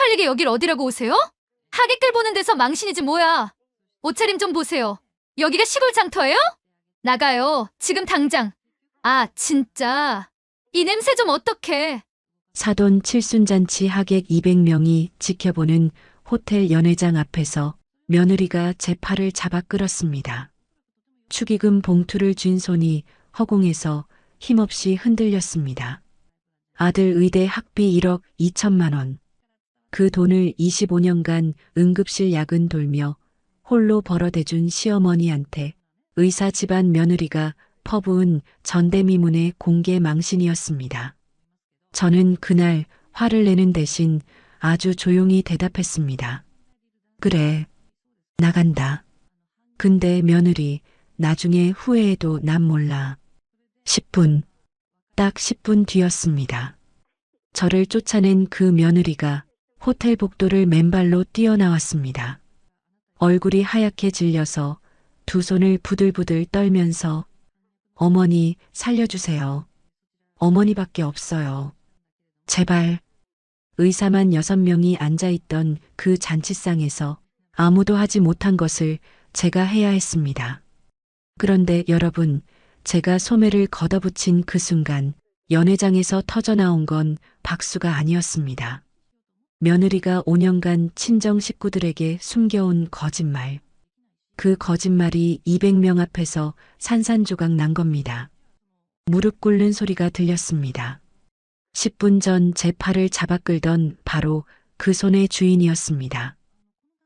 쪽팔리게 여길 어디라고 오세요? 하객들 보는 데서 망신이지 뭐야. 옷차림 좀 보세요. 여기가 시골 장터예요? 나가요. 지금 당장. 아, 진짜. 이 냄새 좀 어떡해. 사돈 칠순잔치 하객 200명이 지켜보는 호텔 연회장 앞에서 며느리가 제 팔을 잡아 끌었습니다. 축의금 봉투를 쥔 손이 허공에서 힘없이 흔들렸습니다. 아들 의대 학비 1억 2천만 원. 그 돈을 25년간 응급실 야근 돌며 홀로 벌어대준 시어머니한테 의사 집안 며느리가 퍼부은 전대미문의 공개 망신이었습니다. 저는 그날 화를 내는 대신 아주 조용히 대답했습니다. 그래, 나간다. 근데 며느리, 나중에 후회해도 난 몰라. 10분, 딱 10분 뒤였습니다. 저를 쫓아낸 그 며느리가 호텔 복도를 맨발로 뛰어나왔습니다. 얼굴이 하얗게 질려서 두 손을 부들부들 떨면서 어머니 살려주세요. 어머니밖에 없어요. 제발. 의사만 6명이 앉아있던 그 잔치상에서 아무도 하지 못한 것을 제가 해야 했습니다. 그런데 여러분, 제가 소매를 걷어붙인 그 순간 연회장에서 터져나온 건 박수가 아니었습니다. 며느리가 5년간 친정 식구들에게 숨겨온 거짓말. 그 거짓말이 200명 앞에서 산산조각 난 겁니다. 무릎 꿇는 소리가 들렸습니다. 10분 전 제 팔을 잡아 끌던 바로 그 손의 주인이었습니다.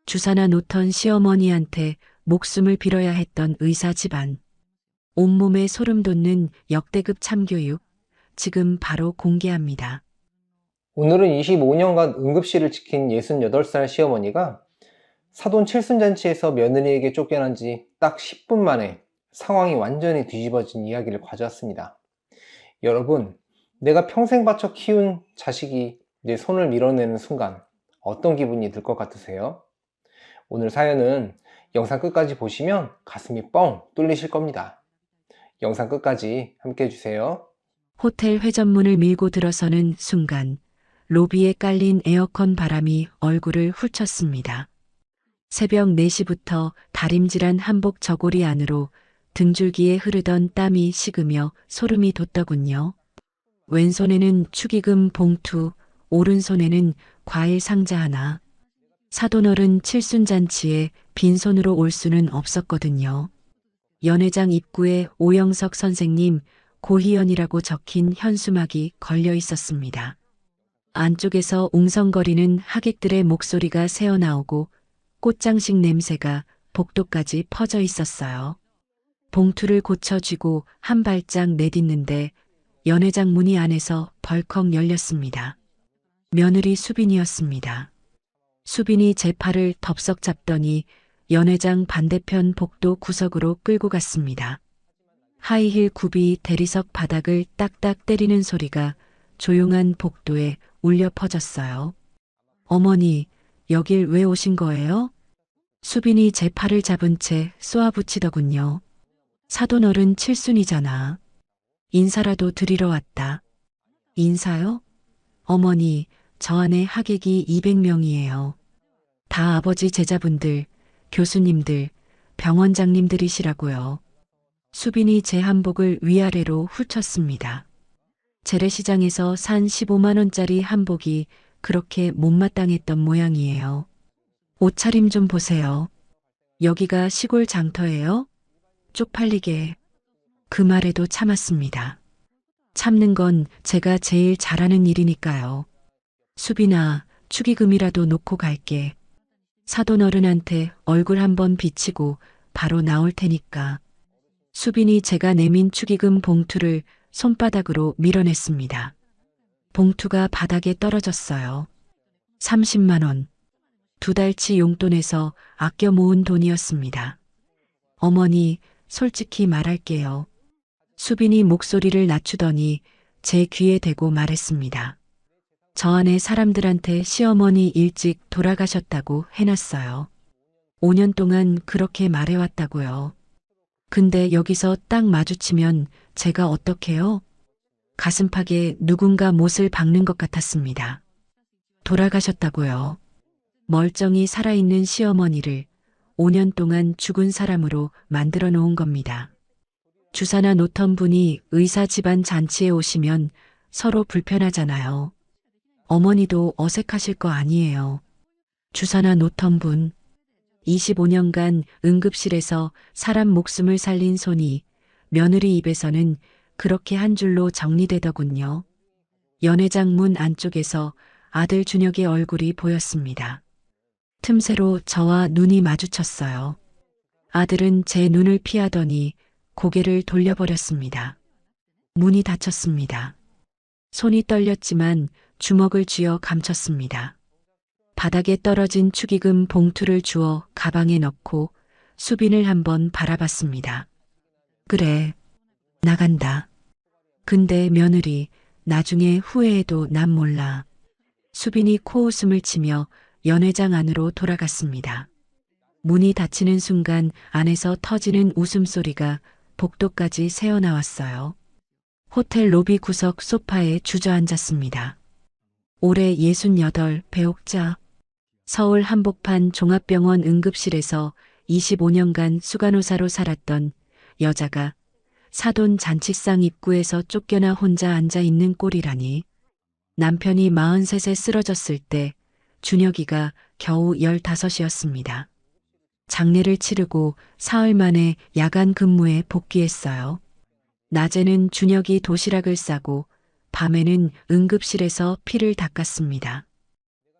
주사나 놓던 시어머니한테 목숨을 빌어야 했던 의사 집안. 온몸에 소름 돋는 역대급 참교육. 지금 바로 공개합니다. 오늘은 25년간 응급실을 지킨 68살 시어머니가 사돈 칠순잔치에서 며느리에게 쫓겨난 지 딱 10분 만에 상황이 완전히 뒤집어진 이야기를 가져왔습니다. 여러분, 내가 평생 바쳐 키운 자식이 내 손을 밀어내는 순간 어떤 기분이 들 것 같으세요? 오늘 사연은 영상 끝까지 보시면 가슴이 뻥 뚫리실 겁니다. 영상 끝까지 함께 해주세요. 호텔 회전문을 밀고 들어서는 순간 로비에 깔린 에어컨 바람이 얼굴을 훑쳤습니다. 새벽 4시부터 다림질한 한복 저고리 안으로 등줄기에 흐르던 땀이 식으며 소름이 돋더군요. 왼손에는 축의금 봉투, 오른손에는 과일 상자 하나. 사돈어른 칠순잔치에 빈손으로 올 수는 없었거든요. 연회장 입구에 오영석 선생님 고희연이라고 적힌 현수막이 걸려 있었습니다. 안쪽에서 웅성거리는 하객들의 목소리가 새어나오고 꽃장식 냄새가 복도까지 퍼져 있었어요. 봉투를 고쳐 쥐고 한 발짝 내딛는데 연회장 문이 안에서 벌컥 열렸습니다. 며느리 수빈이었습니다. 수빈이 제 팔을 덥석 잡더니 연회장 반대편 복도 구석으로 끌고 갔습니다. 하이힐 굽이 대리석 바닥을 딱딱 때리는 소리가 조용한 복도에 울려 퍼졌어요. 어머니, 여길 왜 오신 거예요? 수빈이 제 팔을 잡은 채 쏘아붙이더군요. 사돈어른 칠순이잖아. 인사라도 드리러 왔다. 인사요? 어머니, 저 안에 하객이 200명이에요. 다 아버지 제자분들, 교수님들, 병원장님들이시라고요. 수빈이 제 한복을 위아래로 훑쳤습니다. 재래시장에서 산 15만 원짜리 한복이 그렇게 못마땅했던 모양이에요. 옷차림 좀 보세요. 여기가 시골 장터예요? 쪽팔리게. 그 말에도 참았습니다. 참는 건 제가 제일 잘하는 일이니까요. 수빈아, 축의금이라도 놓고 갈게. 사돈어른한테 얼굴 한번 비치고 바로 나올 테니까. 수빈이 제가 내민 축의금 봉투를 손바닥으로 밀어냈습니다. 봉투가 바닥에 떨어졌어요. 30만 원. 2달치 용돈에서 아껴 모은 돈이었습니다. 어머니, 솔직히 말할게요. 수빈이 목소리를 낮추더니 제 귀에 대고 말했습니다. 저 안에 사람들한테 시어머니 일찍 돌아가셨다고 해놨어요. 5년 동안 그렇게 말해왔다고요. 근데 여기서 딱 마주치면 제가 어떡해요? 가슴팍에 누군가 못을 박는 것 같았습니다. 돌아가셨다고요. 멀쩡히 살아있는 시어머니를 5년 동안 죽은 사람으로 만들어 놓은 겁니다. 주사나 놓던 분이 의사 집안 잔치에 오시면 서로 불편하잖아요. 어머니도 어색하실 거 아니에요. 주사나 놓던 분, 25년간 응급실에서 사람 목숨을 살린 손이 며느리 입에서는 그렇게 한 줄로 정리되더군요. 연회장 문 안쪽에서 아들 준혁의 얼굴이 보였습니다. 틈새로 저와 눈이 마주쳤어요. 아들은 제 눈을 피하더니 고개를 돌려버렸습니다. 문이 닫혔습니다. 손이 떨렸지만 주먹을 쥐어 감췄습니다. 바닥에 떨어진 축의금 봉투를 주워 가방에 넣고 수빈을 한번 바라봤습니다. 그래, 나간다. 근데 며느리, 나중에 후회해도 난 몰라. 수빈이 코웃음을 치며 연회장 안으로 돌아갔습니다. 문이 닫히는 순간 안에서 터지는 웃음소리가 복도까지 새어나왔어요. 호텔 로비 구석 소파에 주저앉았습니다. 올해 68 배옥자. 서울 한복판 종합병원 응급실에서 25년간 수간호사로 살았던 여자가 사돈 잔치상 입구에서 쫓겨나 혼자 앉아 있는 꼴이라니. 남편이 43세 쓰러졌을 때 준혁이가 겨우 15이었습니다. 장례를 치르고 사흘 만에 야간 근무에 복귀했어요. 낮에는 준혁이 도시락을 싸고 밤에는 응급실에서 피를 닦았습니다.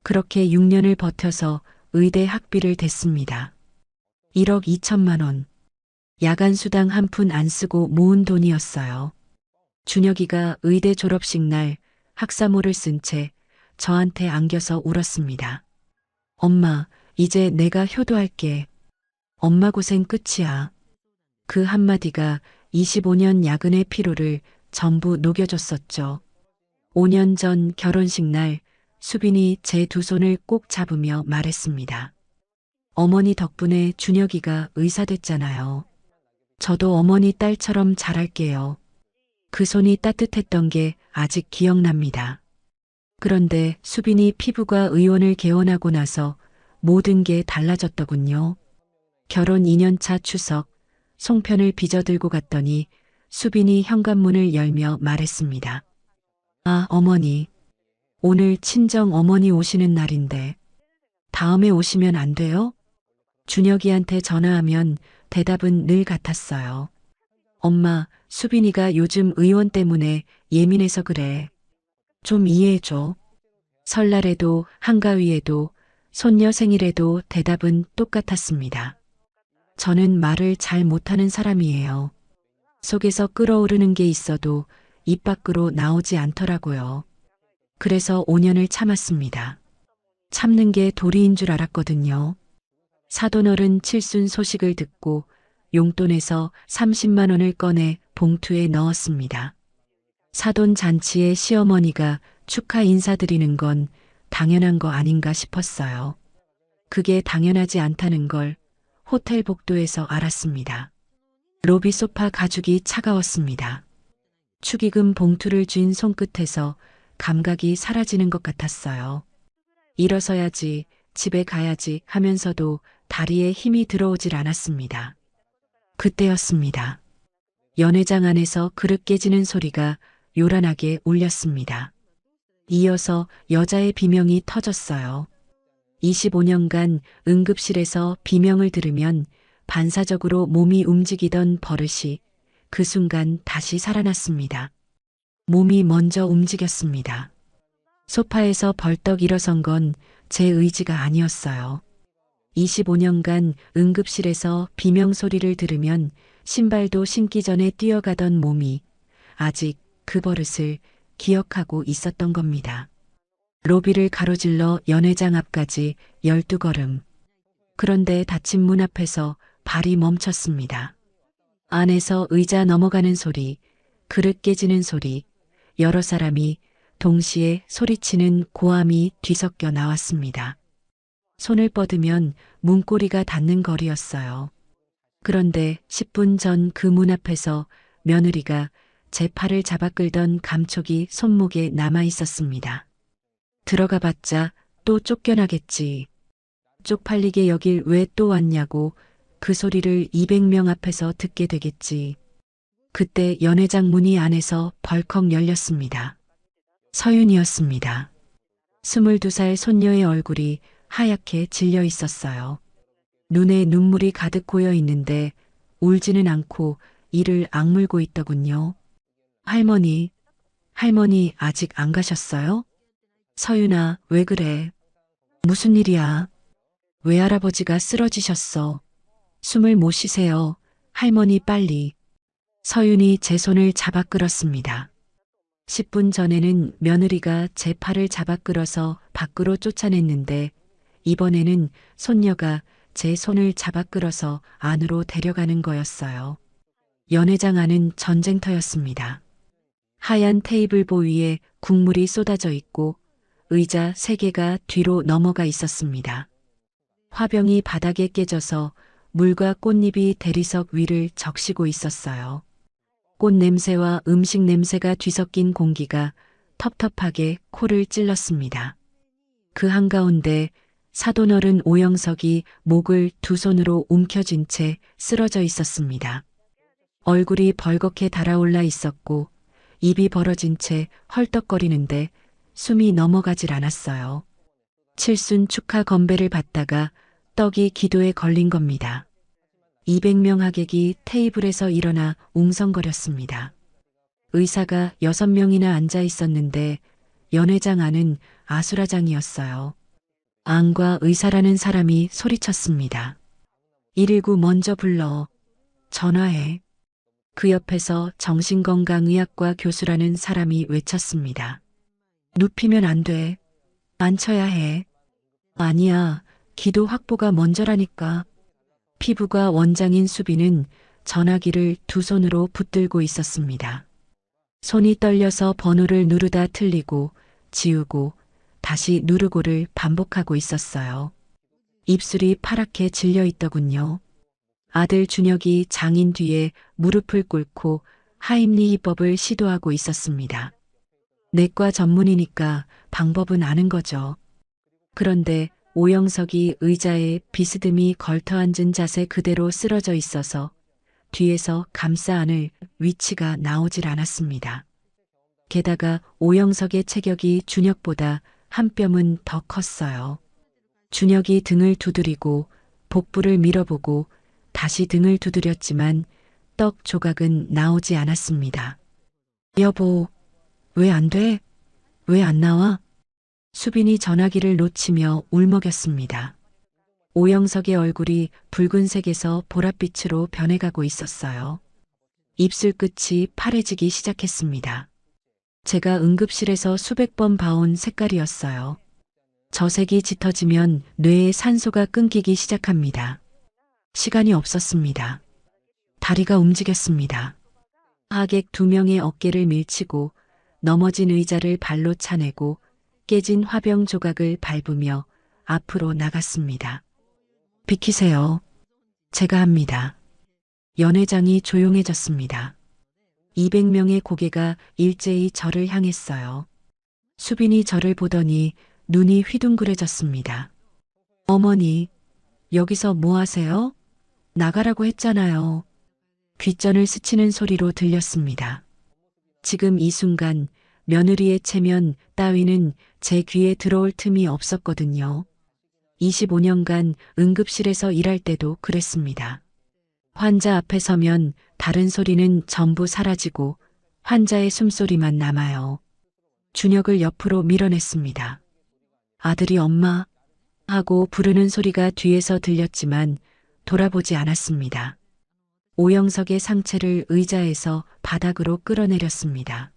그렇게 6년을 버텨서 의대 학비를 댔습니다. 1억 2천만 원. 야간 수당 한 푼 안 쓰고 모은 돈이었어요. 준혁이가 의대 졸업식 날 학사모를 쓴 채 저한테 안겨서 울었습니다. 엄마, 이제 내가 효도할게. 엄마 고생 끝이야. 그 한마디가 25년 야근의 피로를 전부 녹여줬었죠. 5년 전 결혼식 날 수빈이 제 두 손을 꼭 잡으며 말했습니다. 어머니 덕분에 준혁이가 의사 됐잖아요. 저도 어머니 딸처럼 잘할게요. 그 손이 따뜻했던 게 아직 기억납니다. 그런데 수빈이 피부과 의원을 개원하고 나서 모든 게 달라졌더군요. 결혼 2년차 추석, 송편을 빚어들고 갔더니 수빈이 현관문을 열며 말했습니다. 아, 어머니. 오늘 친정 어머니 오시는 날인데 다음에 오시면 안 돼요? 준혁이한테 전화하면 대답은 늘 같았어요. 엄마, 수빈이가 요즘 의원 때문에 예민해서 그래. 좀 이해해줘. 설날에도 한가위에도 손녀 생일에도 대답은 똑같았습니다. 저는 말을 잘 못하는 사람이에요. 속에서 끓어오르는 게 있어도 입 밖으로 나오지 않더라고요. 그래서 5년을 참았습니다. 참는 게 도리인 줄 알았거든요. 사돈어른 칠순 소식을 듣고 용돈에서 30만 원을 꺼내 봉투에 넣었습니다. 사돈 잔치에 시어머니가 축하 인사드리는 건 당연한 거 아닌가 싶었어요. 그게 당연하지 않다는 걸 호텔 복도에서 알았습니다. 로비 소파 가죽이 차가웠습니다. 축의금 봉투를 쥔 손끝에서 감각이 사라지는 것 같았어요. 일어서야지, 집에 가야지 하면서도 다리에 힘이 들어오질 않았습니다. 그때였습니다. 연회장 안에서 그릇 깨지는 소리가 요란하게 울렸습니다. 이어서 여자의 비명이 터졌어요. 25년간 응급실에서 비명을 들으면 반사적으로 몸이 움직이던 버릇이 그 순간 다시 살아났습니다. 몸이 먼저 움직였습니다. 소파에서 벌떡 일어선 건 제 의지가 아니었어요. 25년간 응급실에서 비명 소리를 들으면 신발도 신기 전에 뛰어가던 몸이 아직 그 버릇을 기억하고 있었던 겁니다. 로비를 가로질러 연회장 앞까지 12걸음. 그런데 닫힌 문 앞에서 발이 멈췄습니다. 안에서 의자 넘어가는 소리, 그릇 깨지는 소리, 여러 사람이 동시에 소리치는 고함이 뒤섞여 나왔습니다. 손을 뻗으면 문고리가 닿는 거리였어요. 그런데 10분 전 그 문 앞에서 며느리가 제 팔을 잡아 끌던 감촉이 손목에 남아 있었습니다. 들어가 봤자 또 쫓겨나겠지. 쪽팔리게 여길 왜 또 왔냐고 그 소리를 200명 앞에서 듣게 되겠지. 그때 연회장 문이 안에서 벌컥 열렸습니다. 서윤이었습니다. 22살 손녀의 얼굴이 하얗게 질려 있었어요. 눈에 눈물이 가득 고여 있는데 울지는 않고 이를 악물고 있더군요. 할머니, 할머니 아직 안 가셨어요? 서윤아, 왜 그래? 무슨 일이야? 왜 할아버지가 쓰러지셨어? 숨을 못 쉬세요. 할머니 빨리. 서윤이 제 손을 잡아 끌었습니다. 10분 전에는 며느리가 제 팔을 잡아 끌어서 밖으로 쫓아냈는데 이번에는 손녀가 제 손을 잡아 끌어서 안으로 데려가는 거였어요. 연회장 안은 전쟁터였습니다. 하얀 테이블보 위에 국물이 쏟아져 있고 의자 3개가 뒤로 넘어가 있었습니다. 화병이 바닥에 깨져서 물과 꽃잎이 대리석 위를 적시고 있었어요. 꽃 냄새와 음식 냄새가 뒤섞인 공기가 텁텁하게 코를 찔렀습니다. 그 한가운데 사돈어른 오영석이 목을 두 손으로 움켜쥔 채 쓰러져 있었습니다. 얼굴이 벌겋게 달아올라 있었고 입이 벌어진 채 헐떡거리는데 숨이 넘어가질 않았어요. 칠순 축하 건배를 받다가 떡이 기도에 걸린 겁니다. 200명 하객이 테이블에서 일어나 웅성거렸습니다. 의사가 6명이나 앉아 있었는데 연회장 안은 아수라장이었어요. 앙과 의사라는 사람이 소리쳤습니다. 119 먼저 불러. 전화해. 그 옆에서 정신건강의학과 교수라는 사람이 외쳤습니다. 눕히면 안 돼. 앉혀야 해. 아니야. 기도 확보가 먼저라니까. 피부과 원장인 수비는 전화기를 두 손으로 붙들고 있었습니다. 손이 떨려서 번호를 누르다 틀리고 지우고 다시 누르고를 반복하고 있었어요. 입술이 파랗게 질려 있더군요. 아들 준혁이 장인 뒤에 무릎을 꿇고 하임리히법을 시도하고 있었습니다. 내과 전문이니까 방법은 아는 거죠. 그런데 오영석이 의자에 비스듬히 걸터 앉은 자세 그대로 쓰러져 있어서 뒤에서 감싸 안을 위치가 나오질 않았습니다. 게다가 오영석의 체격이 준혁보다 한 뼘은 더 컸어요. 준혁이 등을 두드리고 복부를 밀어보고 다시 등을 두드렸지만 떡 조각은 나오지 않았습니다. 여보, 왜 안 돼? 왜 안 나와? 수빈이 전화기를 놓치며 울먹였습니다. 오영석의 얼굴이 붉은색에서 보랏빛으로 변해가고 있었어요. 입술 끝이 파래지기 시작했습니다. 제가 응급실에서 수백 번 봐온 색깔이었어요. 저 색이 짙어지면 뇌에 산소가 끊기기 시작합니다. 시간이 없었습니다. 다리가 움직였습니다. 하객 2명의 어깨를 밀치고 넘어진 의자를 발로 차내고 깨진 화병 조각을 밟으며 앞으로 나갔습니다. 비키세요. 제가 합니다. 연회장이 조용해졌습니다. 200명의 고개가 일제히 저를 향했어요. 수빈이 저를 보더니 눈이 휘둥그레졌습니다. 어머니, 여기서 뭐 하세요? 나가라고 했잖아요. 귓전을 스치는 소리로 들렸습니다. 지금 이 순간 며느리의 체면 따위는 제 귀에 들어올 틈이 없었거든요. 25년간 응급실에서 일할 때도 그랬습니다. 환자 앞에 서면 다른 소리는 전부 사라지고 환자의 숨소리만 남아요. 준혁을 옆으로 밀어냈습니다. 아들이 엄마 하고 부르는 소리가 뒤에서 들렸지만 돌아보지 않았습니다. 오영석의 상체를 의자에서 바닥으로 끌어내렸습니다.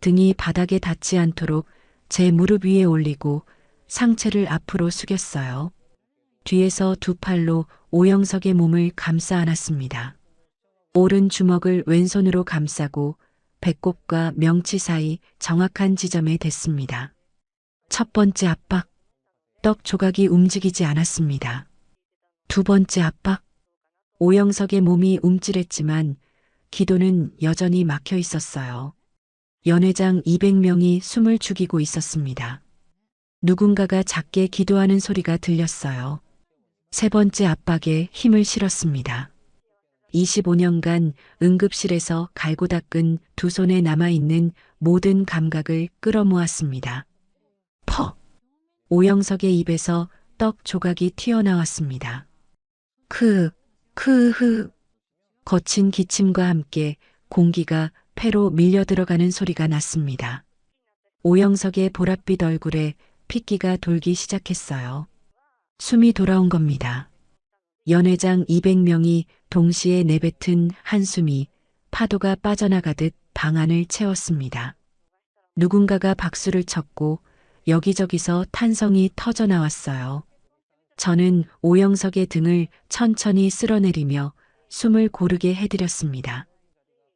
등이 바닥에 닿지 않도록 제 무릎 위에 올리고 상체를 앞으로 숙였어요. 뒤에서 두 팔로 오영석의 몸을 감싸 안았습니다. 오른 주먹을 왼손으로 감싸고 배꼽과 명치 사이 정확한 지점에 댔습니다. 첫 번째 압박. 떡 조각이 움직이지 않았습니다. 두 번째 압박. 오영석의 몸이 움찔했지만 기도는 여전히 막혀 있었어요. 연회장 200명이 숨을 죽이고 있었습니다. 누군가가 작게 기도하는 소리가 들렸어요. 세 번째 압박에 힘을 실었습니다. 25년간 응급실에서 갈고 닦은 두 손에 남아있는 모든 감각을 끌어모았습니다. 퍽! 오영석의 입에서 떡 조각이 튀어나왔습니다. 거친 기침과 함께 공기가 폐로 밀려 들어가는 소리가 났습니다. 오영석의 보랏빛 얼굴에 핏기가 돌기 시작했어요. 숨이 돌아온 겁니다. 연회장 200명이 동시에 내뱉은 한숨이 파도가 빠져나가듯 방 안을 채웠습니다. 누군가가 박수를 쳤고 여기저기서 탄성이 터져 나왔어요. 저는 오영석의 등을 천천히 쓸어내리며 숨을 고르게 해드렸습니다.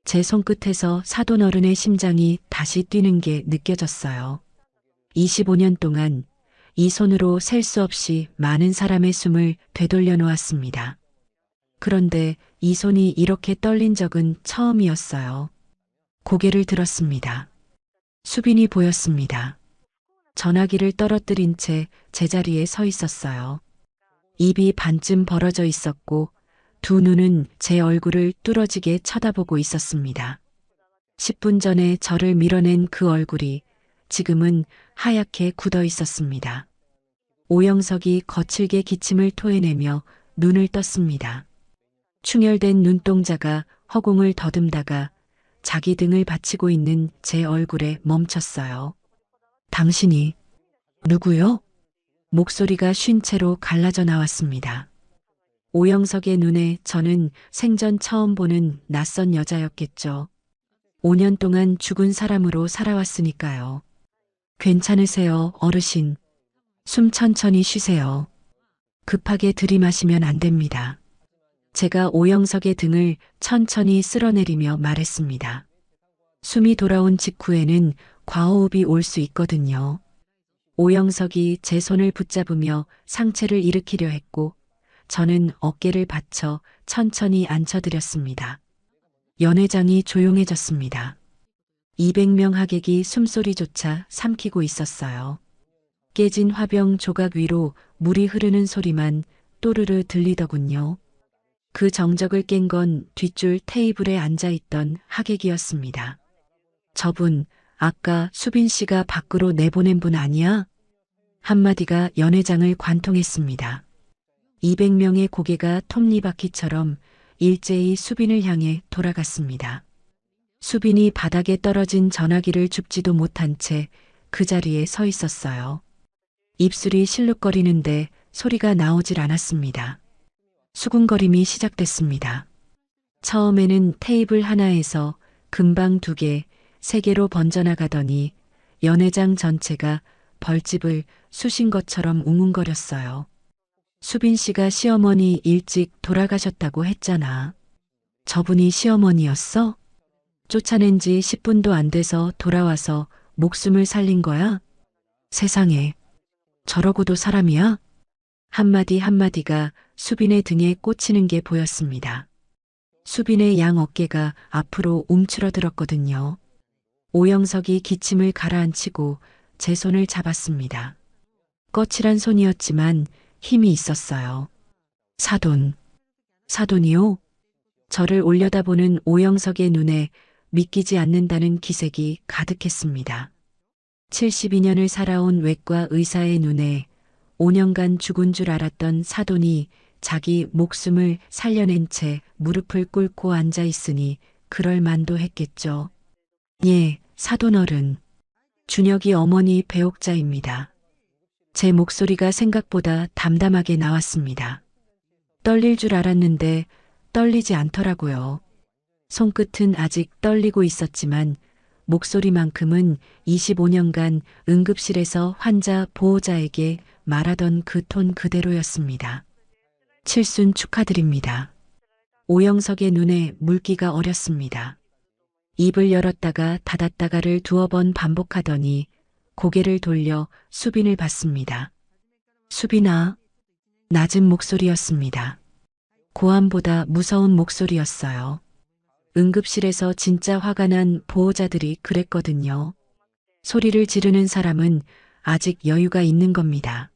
제 손끝에서 사돈 어른의 심장이 다시 뛰는 게 느껴졌어요. 25년 동안 이 손으로 셀 수 없이 많은 사람의 숨을 되돌려 놓았습니다. 그런데 이 손이 이렇게 떨린 적은 처음이었어요. 고개를 들었습니다. 수빈이 보였습니다. 전화기를 떨어뜨린 채 제자리에 서 있었어요. 입이 반쯤 벌어져 있었고 두 눈은 제 얼굴을 뚫어지게 쳐다보고 있었습니다. 10분 전에 저를 밀어낸 그 얼굴이 지금은 하얗게 굳어 있었습니다. 오영석이 거칠게 기침을 토해내며 눈을 떴습니다. 충혈된 눈동자가 허공을 더듬다가 자기 등을 받치고 있는 제 얼굴에 멈췄어요. 당신이 누구요? 목소리가 쉰 채로 갈라져 나왔습니다. 오영석의 눈에 저는 생전 처음 보는 낯선 여자였겠죠. 5년 동안 죽은 사람으로 살아왔으니까요. 괜찮으세요, 어르신. 숨 천천히 쉬세요. 급하게 들이마시면 안 됩니다. 제가 오영석의 등을 천천히 쓸어내리며 말했습니다. 숨이 돌아온 직후에는 과호흡이 올 수 있거든요. 오영석이 제 손을 붙잡으며 상체를 일으키려 했고 저는 어깨를 받쳐 천천히 앉혀드렸습니다. 연회장이 조용해졌습니다. 200명 하객이 숨소리조차 삼키고 있었어요. 깨진 화병 조각 위로 물이 흐르는 소리만 또르르 들리더군요. 그 정적을 깬 건 뒷줄 테이블에 앉아있던 하객이었습니다. 저분, 아까 수빈 씨가 밖으로 내보낸 분 아니야? 한마디가 연회장을 관통했습니다. 200명의 고개가 톱니바퀴처럼 일제히 수빈을 향해 돌아갔습니다. 수빈이 바닥에 떨어진 전화기를 줍지도 못한 채 그 자리에 서 있었어요. 입술이 실룩거리는데 소리가 나오질 않았습니다. 수군거림이 시작됐습니다. 처음에는 테이블 하나에서 금방 2개, 3개로 번져나가더니 연회장 전체가 벌집을 쑤신 것처럼 웅웅거렸어요. 수빈 씨가 시어머니 일찍 돌아가셨다고 했잖아. 저분이 시어머니였어? 쫓아낸 지 10분도 안 돼서 돌아와서 목숨을 살린 거야? 세상에, 저러고도 사람이야? 한마디 한마디가 수빈의 등에 꽂히는 게 보였습니다. 수빈의 양 어깨가 앞으로 움츠러들었거든요. 오영석이 기침을 가라앉히고 제 손을 잡았습니다. 거칠한 손이었지만 힘이 있었어요. 사돈이요? 저를 올려다보는 오영석의 눈에 믿기지 않는다는 기색이 가득했습니다. 72년을 살아온 외과 의사의 눈에 5년간 죽은 줄 알았던 사돈이 자기 목숨을 살려낸 채 무릎을 꿇고 앉아 있으니 그럴 만도 했겠죠. 예, 사돈 어른. 준혁이 어머니 배옥자입니다. 제 목소리가 생각보다 담담하게 나왔습니다. 떨릴 줄 알았는데 떨리지 않더라고요. 손끝은 아직 떨리고 있었지만 목소리만큼은 25년간 응급실에서 환자 보호자에게 말하던 그 톤 그대로였습니다. 칠순 축하드립니다. 오영석의 눈에 물기가 어렸습니다. 입을 열었다가 닫았다가를 2번 반복하더니 고개를 돌려 수빈을 봤습니다. 수빈아. 낮은 목소리였습니다. 고함보다 무서운 목소리였어요. 응급실에서 진짜 화가 난 보호자들이 그랬거든요. 소리를 지르는 사람은 아직 여유가 있는 겁니다.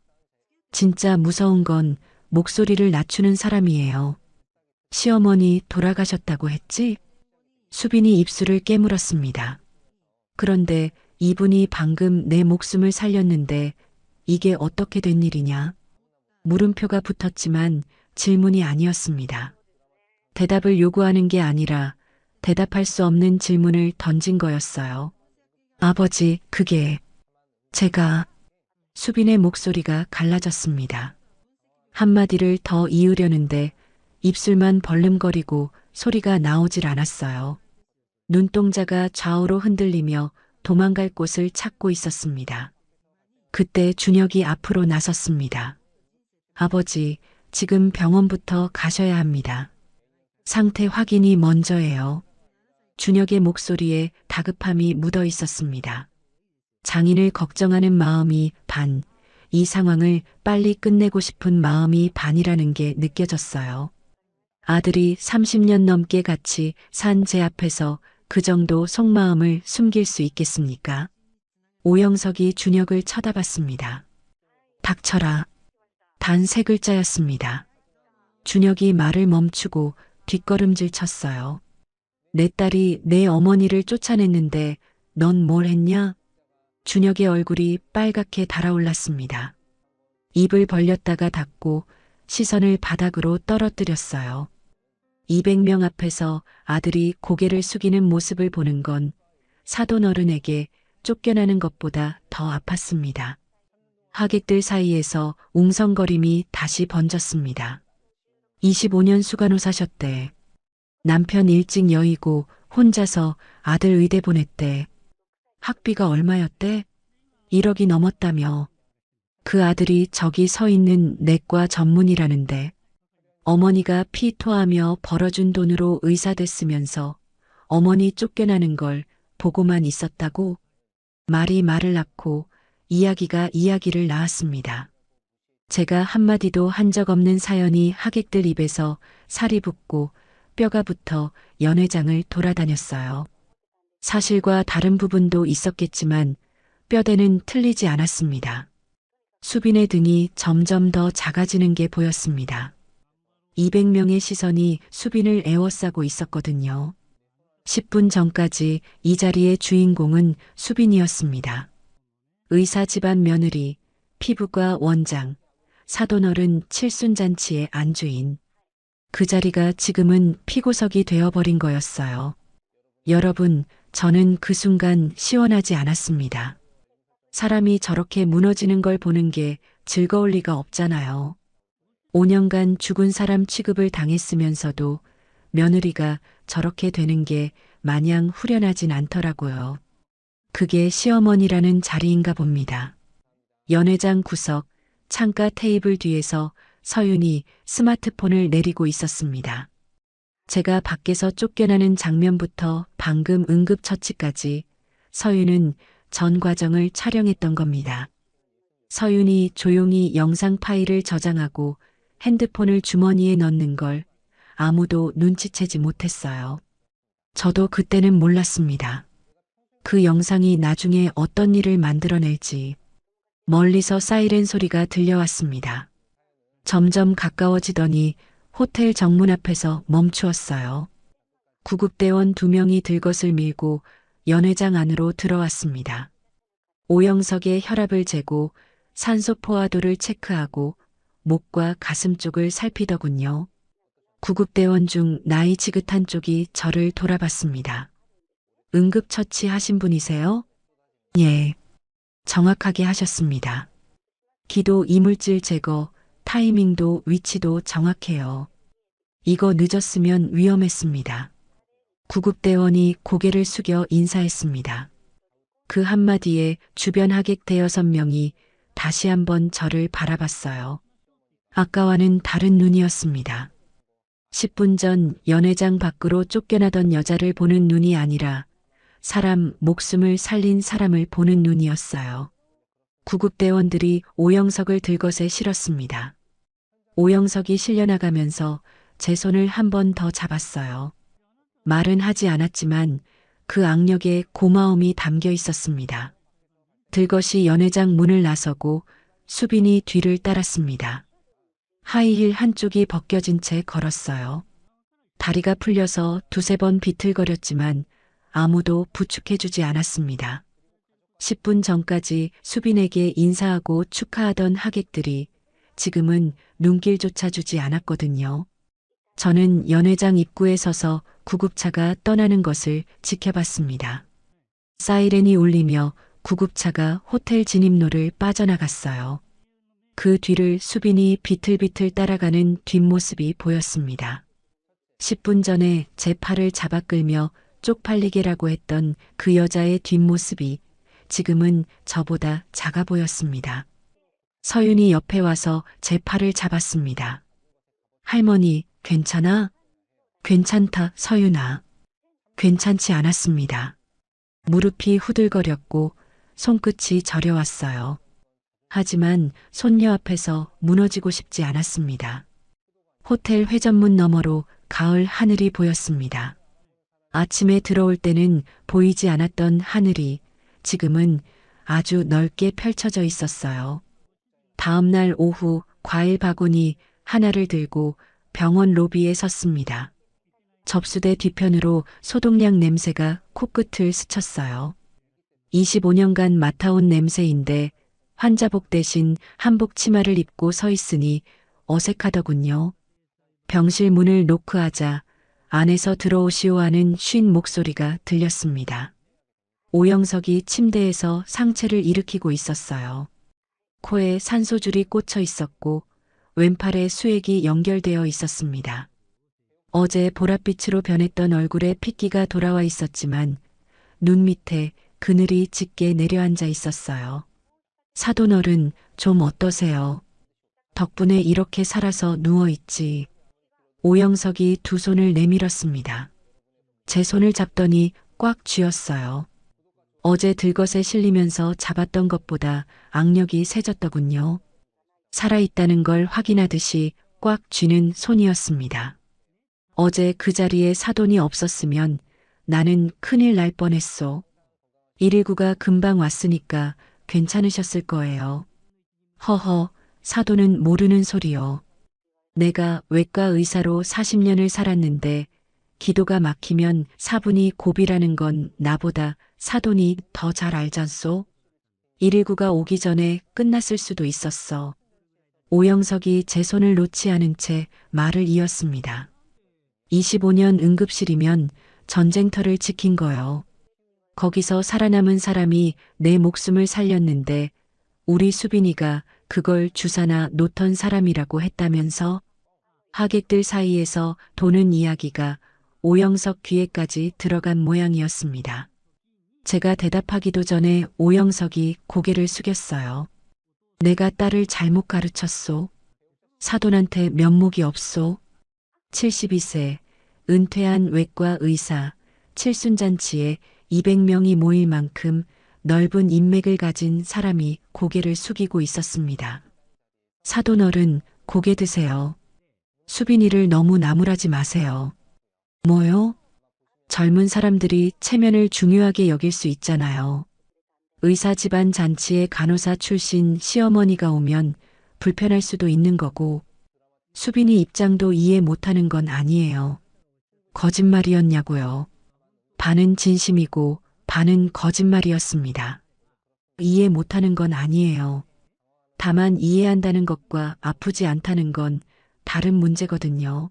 진짜 무서운 건 목소리를 낮추는 사람이에요. 시어머니 돌아가셨다고 했지? 수빈이 입술을 깨물었습니다. 그런데 이분이 방금 내 목숨을 살렸는데 이게 어떻게 된 일이냐? 물음표가 붙었지만 질문이 아니었습니다. 대답을 요구하는 게 아니라 대답할 수 없는 질문을 던진 거였어요. 아버지, 그게 제가 수빈의 목소리가 갈라졌습니다. 한마디를 더 이으려는데 입술만 벌름거리고 소리가 나오질 않았어요. 눈동자가 좌우로 흔들리며 도망갈 곳을 찾고 있었습니다. 그때 준혁이 앞으로 나섰습니다. 아버지, 지금 병원부터 가셔야 합니다. 상태 확인이 먼저예요. 준혁의 목소리에 다급함이 묻어 있었습니다. 장인을 걱정하는 마음이 반, 이 상황을 빨리 끝내고 싶은 마음이 반이라는 게 느껴졌어요. 아들이 30년 넘게 같이 산 제 앞에서 그 정도 속마음을 숨길 수 있겠습니까? 오영석이 준혁을 쳐다봤습니다. 닥쳐라. 단 3글자였습니다. 준혁이 말을 멈추고 뒷걸음질 쳤어요. 내 딸이 내 어머니를 쫓아냈는데 넌 뭘 했냐? 준혁의 얼굴이 빨갛게 달아올랐습니다. 입을 벌렸다가 닫고 시선을 바닥으로 떨어뜨렸어요. 200명 앞에서 아들이 고개를 숙이는 모습을 보는 건 사돈 어른에게 쫓겨나는 것보다 더 아팠습니다. 하객들 사이에서 웅성거림이 다시 번졌습니다. 25년 수간호사셨대. 남편 일찍 여의고 혼자서 아들 의대 보냈대. 학비가 얼마였대? 1억이 넘었다며. 그 아들이 저기 서 있는 내과 전문이라는데. 어머니가 피 토하며 벌어준 돈으로 의사 됐으면서 어머니 쫓겨나는 걸 보고만 있었다고? 말이 말을 낳고 이야기가 이야기를 낳았습니다. 제가 한마디도 한 적 없는 사연이 하객들 입에서 살이 붙고 뼈가 붙어 연회장을 돌아다녔어요. 사실과 다른 부분도 있었겠지만 뼈대는 틀리지 않았습니다. 수빈의 등이 점점 더 작아지는 게 보였습니다. 200명의 시선이 수빈을 에워싸고 있었거든요. 10분 전까지 이 자리의 주인공은 수빈이었습니다. 의사 집안 며느리, 피부과 원장, 사돈어른 칠순잔치의 안주인. 그 자리가 지금은 피고석이 되어버린 거였어요. 여러분, 저는 그 순간 시원하지 않았습니다. 사람이 저렇게 무너지는 걸 보는 게 즐거울 리가 없잖아요. 5년간 죽은 사람 취급을 당했으면서도 며느리가 저렇게 되는 게 마냥 후련하진 않더라고요. 그게 시어머니라는 자리인가 봅니다. 연회장 구석, 창가 테이블 뒤에서 서윤이 스마트폰을 내리고 있었습니다. 제가 밖에서 쫓겨나는 장면부터 방금 응급처치까지 서윤은 전 과정을 촬영했던 겁니다. 서윤이 조용히 영상 파일을 저장하고 핸드폰을 주머니에 넣는 걸 아무도 눈치채지 못했어요. 저도 그때는 몰랐습니다. 그 영상이 나중에 어떤 일을 만들어낼지. 멀리서 사이렌 소리가 들려왔습니다. 점점 가까워지더니 호텔 정문 앞에서 멈추었어요. 구급대원 2명이 들것을 밀고 연회장 안으로 들어왔습니다. 오영석의 혈압을 재고 산소 포화도를 체크하고 목과 가슴 쪽을 살피더군요. 구급대원 중 나이 지긋한 쪽이 저를 돌아봤습니다. 응급처치 하신 분이세요? 예. 정확하게 하셨습니다. 기도 이물질 제거, 타이밍도 위치도 정확해요. 이거 늦었으면 위험했습니다. 구급대원이 고개를 숙여 인사했습니다. 그 한마디에 주변 하객 5명이 다시 한번 저를 바라봤어요. 아까와는 다른 눈이었습니다. 10분 전 연회장 밖으로 쫓겨나던 여자를 보는 눈이 아니라 사람 목숨을 살린 사람을 보는 눈이었어요. 구급대원들이 오영석을 들것에 실었습니다. 오영석이 실려나가면서 제 손을 한 번 더 잡았어요. 말은 하지 않았지만 그 악력에 고마움이 담겨 있었습니다. 들것이 연회장 문을 나서고 수빈이 뒤를 따랐습니다. 하이힐 한쪽이 벗겨진 채 걸었어요. 다리가 풀려서 두세 번 비틀거렸지만 아무도 부축해주지 않았습니다. 10분 전까지 수빈에게 인사하고 축하하던 하객들이 지금은 눈길조차 주지 않았거든요. 저는 연회장 입구에 서서 구급차가 떠나는 것을 지켜봤습니다. 사이렌이 울리며 구급차가 호텔 진입로를 빠져나갔어요. 그 뒤를 수빈이 비틀비틀 따라가는 뒷모습이 보였습니다. 10분 전에 제 팔을 잡아 끌며 쪽팔리게라고 했던 그 여자의 뒷모습이 지금은 저보다 작아 보였습니다. 서윤이 옆에 와서 제 팔을 잡았습니다. 할머니, 괜찮아? 괜찮다, 서윤아. 괜찮지 않았습니다. 무릎이 후들거렸고 손끝이 저려왔어요. 하지만 손녀 앞에서 무너지고 싶지 않았습니다. 호텔 회전문 너머로 가을 하늘이 보였습니다. 아침에 들어올 때는 보이지 않았던 하늘이 지금은 아주 넓게 펼쳐져 있었어요. 다음 날 오후 과일 바구니 하나를 들고 병원 로비에 섰습니다. 접수대 뒤편으로 소독약 냄새가 코끝을 스쳤어요. 25년간 맡아온 냄새인데 환자복 대신 한복 치마를 입고 서 있으니 어색하더군요. 병실 문을 노크하자 안에서 들어오시오 하는 쉰 목소리가 들렸습니다. 오영석이 침대에서 상체를 일으키고 있었어요. 코에 산소줄이 꽂혀 있었고 왼팔에 수액이 연결되어 있었습니다. 어제 보랏빛으로 변했던 얼굴에 핏기가 돌아와 있었지만 눈 밑에 그늘이 짙게 내려앉아 있었어요. 사돈어른, 좀 어떠세요? 덕분에 이렇게 살아서 누워있지. 오영석이 두 손을 내밀었습니다. 제 손을 잡더니 꽉 쥐었어요. 어제 들것에 실리면서 잡았던 것보다 악력이 세졌더군요. 살아있다는 걸 확인하듯이 꽉 쥐는 손이었습니다. 어제 그 자리에 사돈이 없었으면 나는 큰일 날 뻔했소. 119가 금방 왔으니까 괜찮으셨을 거예요. 허허, 사돈은 모르는 소리요. 내가 외과 의사로 40년을 살았는데 기도가 막히면 사분이 고비라는 건 나보다 사돈이 더 잘 알잖소. 119가 오기 전에 끝났을 수도 있었어. 오영석이 제 손을 놓지 않은 채 말을 이었습니다. 25년 응급실이면 전쟁터를 지킨 거요. 거기서 살아남은 사람이 내 목숨을 살렸는데 우리 수빈이가 그걸 주사나 놓던 사람이라고 했다면서? 하객들 사이에서 도는 이야기가 오영석 귀에까지 들어간 모양이었습니다. 제가 대답하기도 전에 오영석이 고개를 숙였어요. 내가 딸을 잘못 가르쳤소. 사돈한테 면목이 없소. 72세, 은퇴한 외과 의사, 칠순잔치에 200명이 모일 만큼 넓은 인맥을 가진 사람이 고개를 숙이고 있었습니다. 사돈어른, 고개 드세요. 수빈이를 너무 나무라지 마세요. 뭐요? 젊은 사람들이 체면을 중요하게 여길 수 있잖아요. 의사 집안 잔치에 간호사 출신 시어머니가 오면 불편할 수도 있는 거고, 수빈이 입장도 이해 못하는 건 아니에요. 거짓말이었냐고요. 반은 진심이고 반은 거짓말이었습니다. 이해 못하는 건 아니에요. 다만 이해한다는 것과 아프지 않다는 건 다른 문제거든요.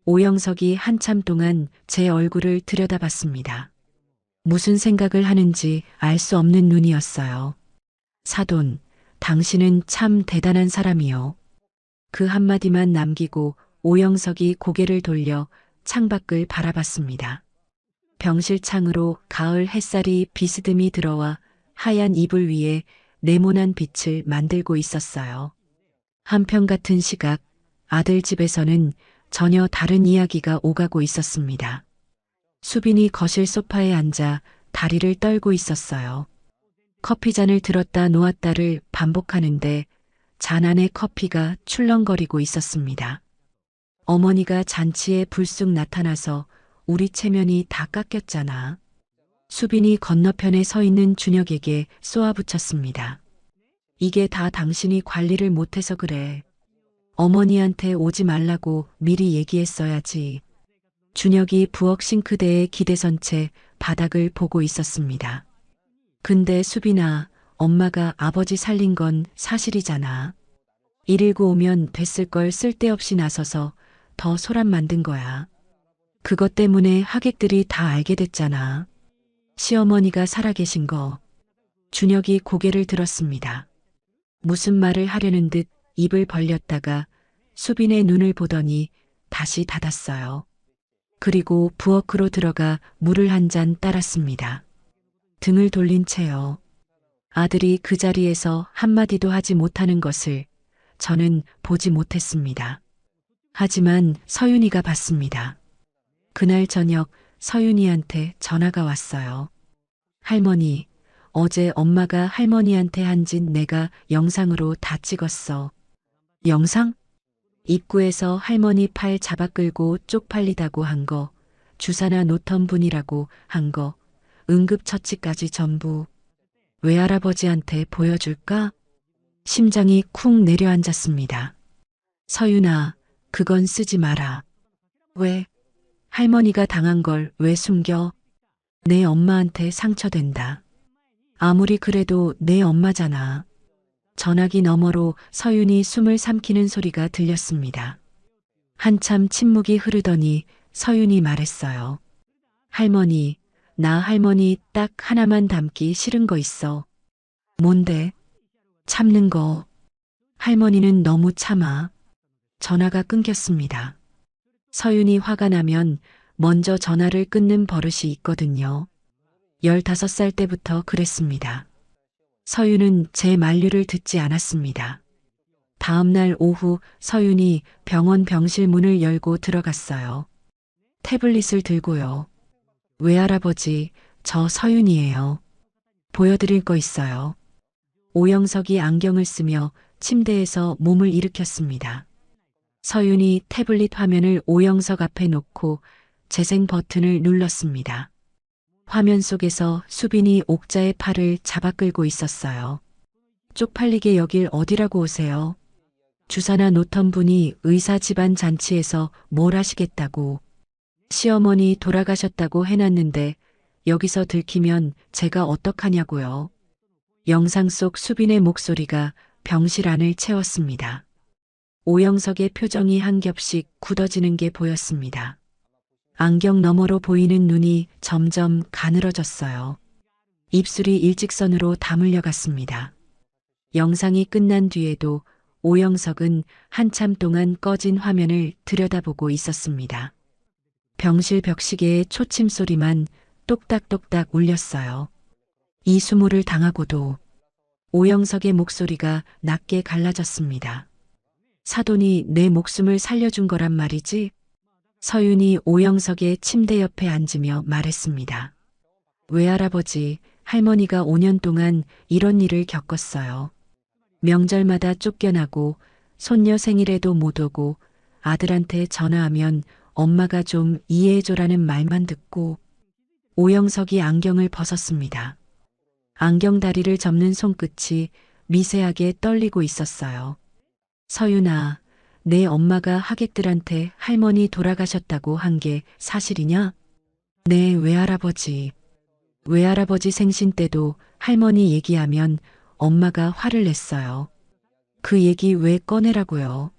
오영석이 한참 동안 제 얼굴을 들여다봤습니다. 무슨 생각을 하는지 알 수 없는 눈이었어요. 사돈, 당신은 참 대단한 사람이요. 그 한마디만 남기고 오영석이 고개를 돌려 창밖을 바라봤습니다. 병실 창으로 가을 햇살이 비스듬히 들어와 하얀 이불 위에 네모난 빛을 만들고 있었어요. 한편 같은 시각 아들 집에서는 전혀 다른 이야기가 오가고 있었습니다. 수빈이 거실 소파에 앉아 다리를 떨고 있었어요. 커피잔을 들었다 놓았다를 반복하는데 잔 안에 커피가 출렁거리고 있었습니다. 어머니가 잔치에 불쑥 나타나서 우리 체면이 다 깎였잖아. 수빈이 건너편에 서 있는 준혁에게 쏘아붙였습니다. 이게 다 당신이 관리를 못해서 그래. 어머니한테 오지 말라고 미리 얘기했어야지. 준혁이 부엌 싱크대에 기대선 채 바닥을 보고 있었습니다. 근데 수빈아, 엄마가 아버지 살린 건 사실이잖아. 119 오면 됐을 걸 쓸데없이 나서서 더 소란 만든 거야. 그것 때문에 하객들이 다 알게 됐잖아. 시어머니가 살아계신 거. 준혁이 고개를 들었습니다. 무슨 말을 하려는 듯 입을 벌렸다가 수빈의 눈을 보더니 다시 닫았어요. 그리고 부엌으로 들어가 물을 한 잔 따랐습니다. 등을 돌린 채요. 아들이 그 자리에서 한마디도 하지 못하는 것을 저는 보지 못했습니다. 하지만 서윤이가 봤습니다. 그날 저녁 서윤이한테 전화가 왔어요. 할머니, 어제 엄마가 할머니한테 한 짓 내가 영상으로 다 찍었어. 영상? 입구에서 할머니 팔 잡아 끌고 쪽팔리다고 한 거, 주사나 놓던 분이라고 한 거, 응급처치까지 전부. 외할아버지한테 보여줄까? 심장이 쿵 내려앉았습니다. 서윤아, 그건 쓰지 마라. 왜? 할머니가 당한 걸 왜 숨겨? 내 엄마한테 상처된다. 아무리 그래도 내 엄마잖아. 전화기 너머로 서윤이 숨을 삼키는 소리가 들렸습니다. 한참 침묵이 흐르더니 서윤이 말했어요. 할머니, 나 할머니 딱 하나만 닮기 싫은 거 있어. 뭔데? 참는 거. 할머니는 너무 참아. 전화가 끊겼습니다. 서윤이 화가 나면 먼저 전화를 끊는 버릇이 있거든요. 15살 때부터 그랬습니다. 서윤은 제 만류를 듣지 않았습니다. 다음 날 오후 서윤이 병원 병실 문을 열고 들어갔어요. 태블릿을 들고요. 외할아버지, 저 서윤이에요. 보여드릴 거 있어요. 오영석이 안경을 쓰며 침대에서 몸을 일으켰습니다. 서윤이 태블릿 화면을 오영석 앞에 놓고 재생 버튼을 눌렀습니다. 화면 속에서 수빈이 옥자의 팔을 잡아 끌고 있었어요. 쪽팔리게 여길 어디라고 오세요? 주사나 놓던 분이 의사 집안 잔치에서 뭘 하시겠다고. 시어머니 돌아가셨다고 해놨는데 여기서 들키면 제가 어떡하냐고요. 영상 속 수빈의 목소리가 병실 안을 채웠습니다. 오영석의 표정이 한 겹씩 굳어지는 게 보였습니다. 안경 너머로 보이는 눈이 점점 가늘어졌어요. 입술이 일직선으로 다물려 갔습니다. 영상이 끝난 뒤에도 오영석은 한참 동안 꺼진 화면을 들여다보고 있었습니다. 병실 벽시계의 초침 소리만 똑딱똑딱 울렸어요. 이 수모를 당하고도 오영석의 목소리가 낮게 갈라졌습니다. 사돈이 내 목숨을 살려준 거란 말이지? 서윤이 오영석의 침대 옆에 앉으며 말했습니다. 외할아버지, 할머니가 5년 동안 이런 일을 겪었어요. 명절마다 쫓겨나고 손녀 생일에도 못 오고 아들한테 전화하면 엄마가 좀 이해해줘라는 말만 듣고. 오영석이 안경을 벗었습니다. 안경다리를 접는 손끝이 미세하게 떨리고 있었어요. 서윤아, 내 엄마가 하객들한테 할머니 돌아가셨다고 한 게 사실이냐? 네, 외할아버지. 외할아버지 생신 때도 할머니 얘기하면 엄마가 화를 냈어요. 그 얘기 왜 꺼내라고요?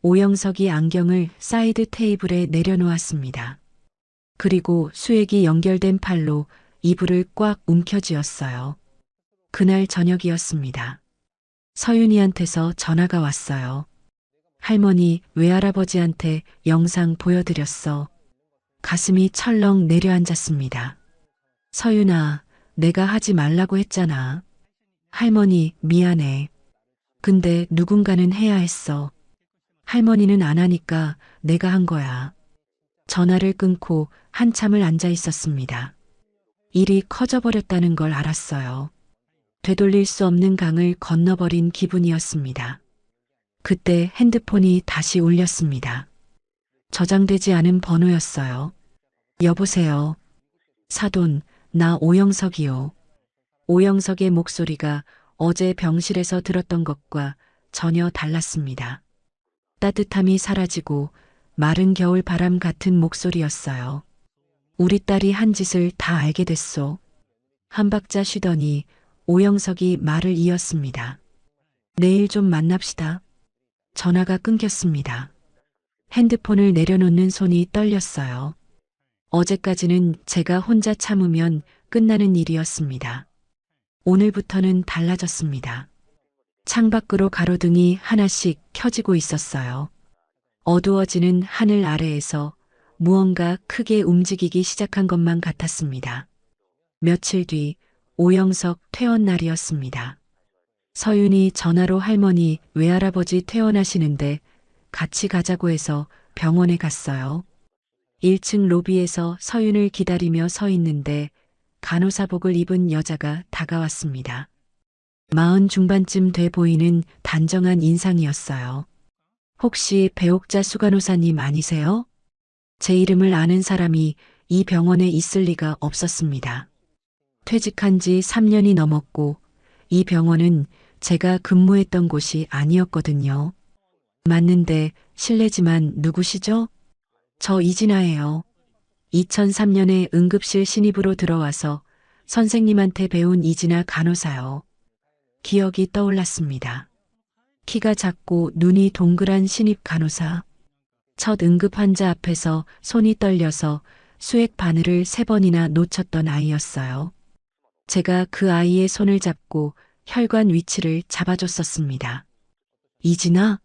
오영석이 안경을 사이드 테이블에 내려놓았습니다. 그리고 수액이 연결된 팔로 이불을 꽉 움켜쥐었어요. 그날 저녁이었습니다. 서윤이한테서 전화가 왔어요. 할머니, 외할아버지한테 영상 보여드렸어. 가슴이 철렁 내려앉았습니다. 서윤아, 내가 하지 말라고 했잖아. 할머니, 미안해. 근데 누군가는 해야 했어. 할머니는 안 하니까 내가 한 거야. 전화를 끊고 한참을 앉아 있었습니다. 일이 커져버렸다는 걸 알았어요. 되돌릴 수 없는 강을 건너버린 기분이었습니다. 그때 핸드폰이 다시 울렸습니다. 저장되지 않은 번호였어요. 여보세요. 사돈, 나 오영석이요. 오영석의 목소리가 어제 병실에서 들었던 것과 전혀 달랐습니다. 따뜻함이 사라지고 마른 겨울 바람 같은 목소리였어요. 우리 딸이 한 짓을 다 알게 됐소. 한 박자 쉬더니 오영석이 말을 이었습니다. 내일 좀 만납시다. 전화가 끊겼습니다. 핸드폰을 내려놓는 손이 떨렸어요. 어제까지는 제가 혼자 참으면 끝나는 일이었습니다. 오늘부터는 달라졌습니다. 창밖으로 가로등이 하나씩 켜지고 있었어요. 어두워지는 하늘 아래에서 무언가 크게 움직이기 시작한 것만 같았습니다. 며칠 뒤 오영석 퇴원 날이었습니다. 서윤이 전화로 할머니 외할아버지 퇴원하시는데 같이 가자고 해서 병원에 갔어요. 1층 로비에서 서윤을 기다리며 서 있는데 간호사복을 입은 여자가 다가왔습니다. 40 중반쯤 돼 보이는 단정한 인상이었어요. 혹시 배옥자 수간호사님 아니세요? 제 이름을 아는 사람이 이 병원에 있을 리가 없었습니다. 퇴직한 지 3년이 넘었고 이 병원은 제가 근무했던 곳이 아니었거든요. 맞는데 실례지만 누구시죠? 저 이진아예요. 2003년에 응급실 신입으로 들어와서 선생님한테 배운 이진아 간호사요. 기억이 떠올랐습니다. 키가 작고 눈이 동그란 신입 간호사. 첫 응급 환자 앞에서 손이 떨려서 수액 바늘을 3번이나 놓쳤던 아이였어요. 제가 그 아이의 손을 잡고 혈관 위치를 잡아줬었습니다. 이진아?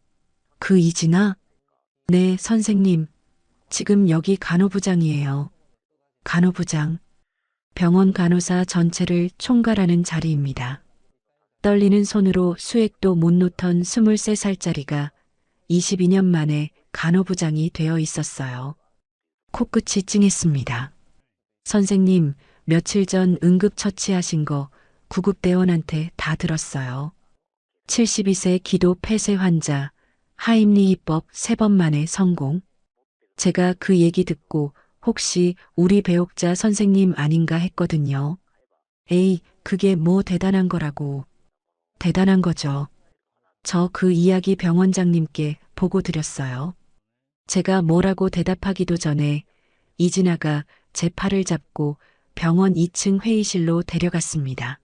그 이진아? 네, 선생님. 지금 여기 간호부장이에요. 간호부장. 병원 간호사 전체를 총괄하는 자리입니다. 떨리는 손으로 수액도 못 놓던 23살짜리가 22년 만에 간호부장이 되어 있었어요. 코끝이 찡했습니다. 선생님, 며칠 전 응급처치하신 거 구급대원한테 다 들었어요. 72세 기도 폐쇄 환자, 하임리히법 3번 만에 성공. 제가 그 얘기 듣고 혹시 우리 배옥자 선생님 아닌가 했거든요. 에이, 그게 뭐 대단한 거라고. 대단한 거죠. 저 그 이야기 병원장님께 보고 드렸어요. 제가 뭐라고 대답하기도 전에 이진아가 제 팔을 잡고 병원 2층 회의실로 데려갔습니다.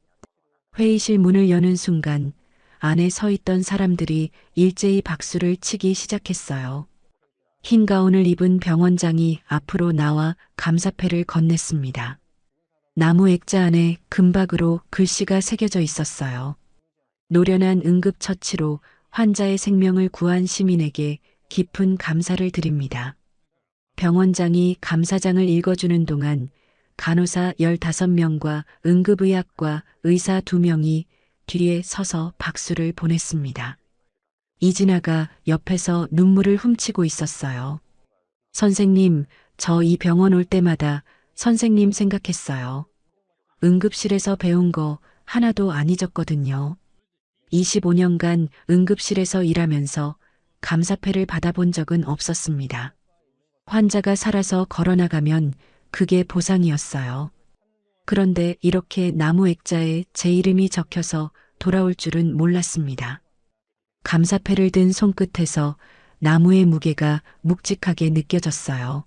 회의실 문을 여는 순간 안에 서 있던 사람들이 일제히 박수를 치기 시작했어요. 흰 가운을 입은 병원장이 앞으로 나와 감사패를 건넸습니다. 나무 액자 안에 금박으로 글씨가 새겨져 있었어요. 노련한 응급처치로 환자의 생명을 구한 시민에게 깊은 감사를 드립니다. 병원장이 감사장을 읽어주는 동안 간호사 15명과 응급의학과 의사 2명이 뒤에 서서 박수를 보냈습니다. 이진아가 옆에서 눈물을 훔치고 있었어요. 선생님, 저 이 병원 올 때마다 선생님 생각했어요. 응급실에서 배운 거 하나도 안 잊었거든요. 25년간 응급실에서 일하면서 감사패를 받아본 적은 없었습니다. 환자가 살아서 걸어나가면 그게 보상이었어요. 그런데 이렇게 나무 액자에 제 이름이 적혀서 돌아올 줄은 몰랐습니다. 감사패를 든 손끝에서 나무의 무게가 묵직하게 느껴졌어요.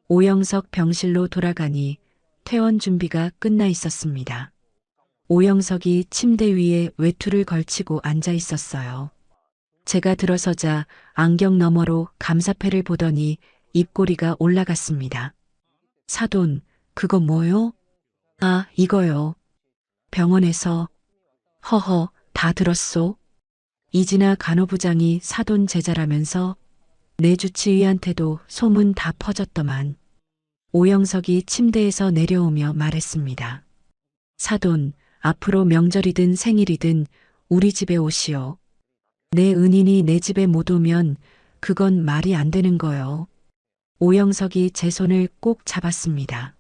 오영석 병실로 돌아가니 퇴원 준비가 끝나 있었습니다. 오영석이 침대 위에 외투를 걸치고 앉아 있었어요. 제가 들어서자 안경 너머로 감사패를 보더니 입꼬리가 올라갔습니다. 사돈, 그거 뭐요? 아, 이거요. 병원에서. 허허, 다 들었소? 이진아 간호부장이 사돈 제자라면서 내 주치의한테도 소문 다 퍼졌더만. 오영석이 침대에서 내려오며 말했습니다. 사돈, 앞으로 명절이든 생일이든 우리 집에 오시오. 내 은인이 내 집에 못 오면 그건 말이 안 되는 거요. 오영석이 제 손을 꼭 잡았습니다.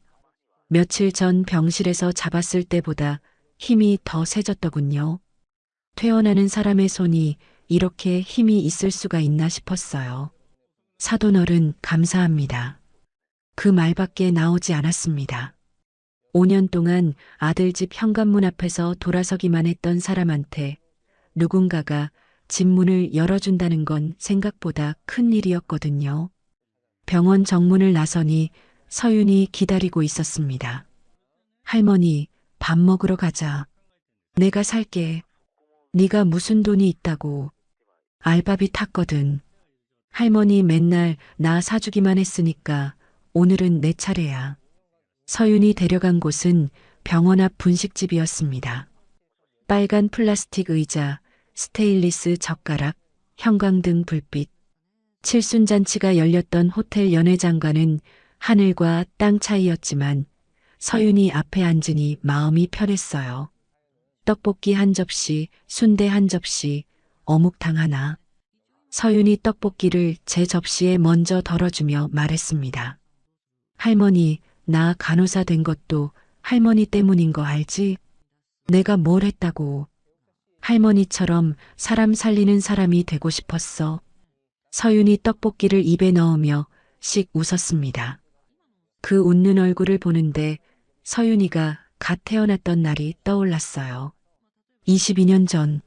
며칠 전 병실에서 잡았을 때보다 힘이 더 세졌더군요. 퇴원하는 사람의 손이 이렇게 힘이 있을 수가 있나 싶었어요. 사돈 어른 감사합니다. 그 말밖에 나오지 않았습니다. 5년 동안 아들 집 현관문 앞에서 돌아서기만 했던 사람한테 누군가가 집 문을 열어준다는 건 생각보다 큰 일이었거든요. 병원 정문을 나서니 서윤이 기다리고 있었습니다. 할머니, 밥 먹으러 가자. 내가 살게. 네가 무슨 돈이 있다고. 알바비 탔거든. 할머니 맨날 나 사주기만 했으니까 오늘은 내 차례야. 서윤이 데려간 곳은 병원 앞 분식집이었습니다. 빨간 플라스틱 의자, 스테인리스 젓가락, 형광등 불빛. 칠순잔치가 열렸던 호텔 연회장과는 하늘과 땅 차이였지만 서윤이 앞에 앉으니 마음이 편했어요. 떡볶이 한 접시, 순대 한 접시, 어묵탕 하나. 서윤이 떡볶이를 제 접시에 먼저 덜어주며 말했습니다. 할머니, 나 간호사 된 것도 할머니 때문인 거 알지? 내가 뭘 했다고. 할머니처럼 사람 살리는 사람이 되고 싶었어. 서윤이 떡볶이를 입에 넣으며 씩 웃었습니다. 그 웃는 얼굴을 보는데 서윤이가 갓 태어났던 날이 떠올랐어요. 22년 전,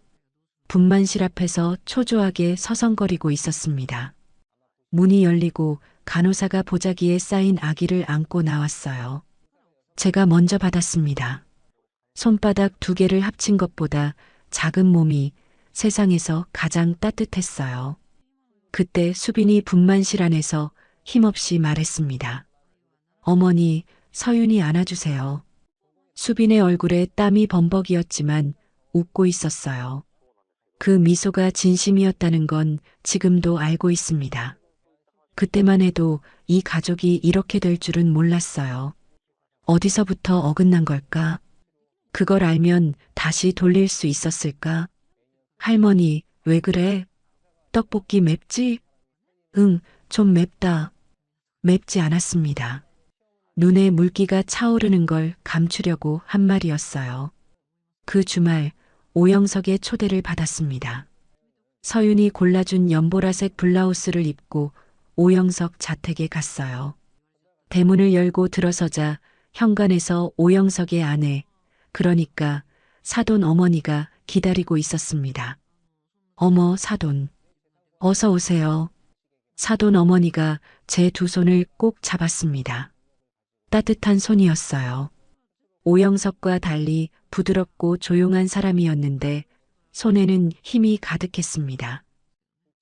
분만실 앞에서 초조하게 서성거리고 있었습니다. 문이 열리고 간호사가 보자기에 쌓인 아기를 안고 나왔어요. 제가 먼저 받았습니다. 손바닥 2개를 합친 것보다 작은 몸이 세상에서 가장 따뜻했어요. 그때 수빈이 분만실 안에서 힘없이 말했습니다. 어머니, 서윤이 안아주세요. 수빈의 얼굴에 땀이 범벅이었지만 웃고 있었어요. 그 미소가 진심이었다는 건 지금도 알고 있습니다. 그때만 해도 이 가족이 이렇게 될 줄은 몰랐어요. 어디서부터 어긋난 걸까? 그걸 알면 다시 돌릴 수 있었을까? 할머니, 왜 그래? 떡볶이 맵지? 응, 좀 맵다. 맵지 않았습니다. 눈에 물기가 차오르는 걸 감추려고 한 말이었어요. 그 주말 오영석의 초대를 받았습니다. 서윤이 골라준 연보라색 블라우스를 입고 오영석 자택에 갔어요. 대문을 열고 들어서자 현관에서 오영석의 아내, 그러니까 사돈 어머니가 기다리고 있었습니다. 어머, 사돈. 어서 오세요. 사돈 어머니가 제 2손을 꼭 잡았습니다. 따뜻한 손이었어요. 오영석과 달리 부드럽고 조용한 사람이었는데 손에는 힘이 가득했습니다.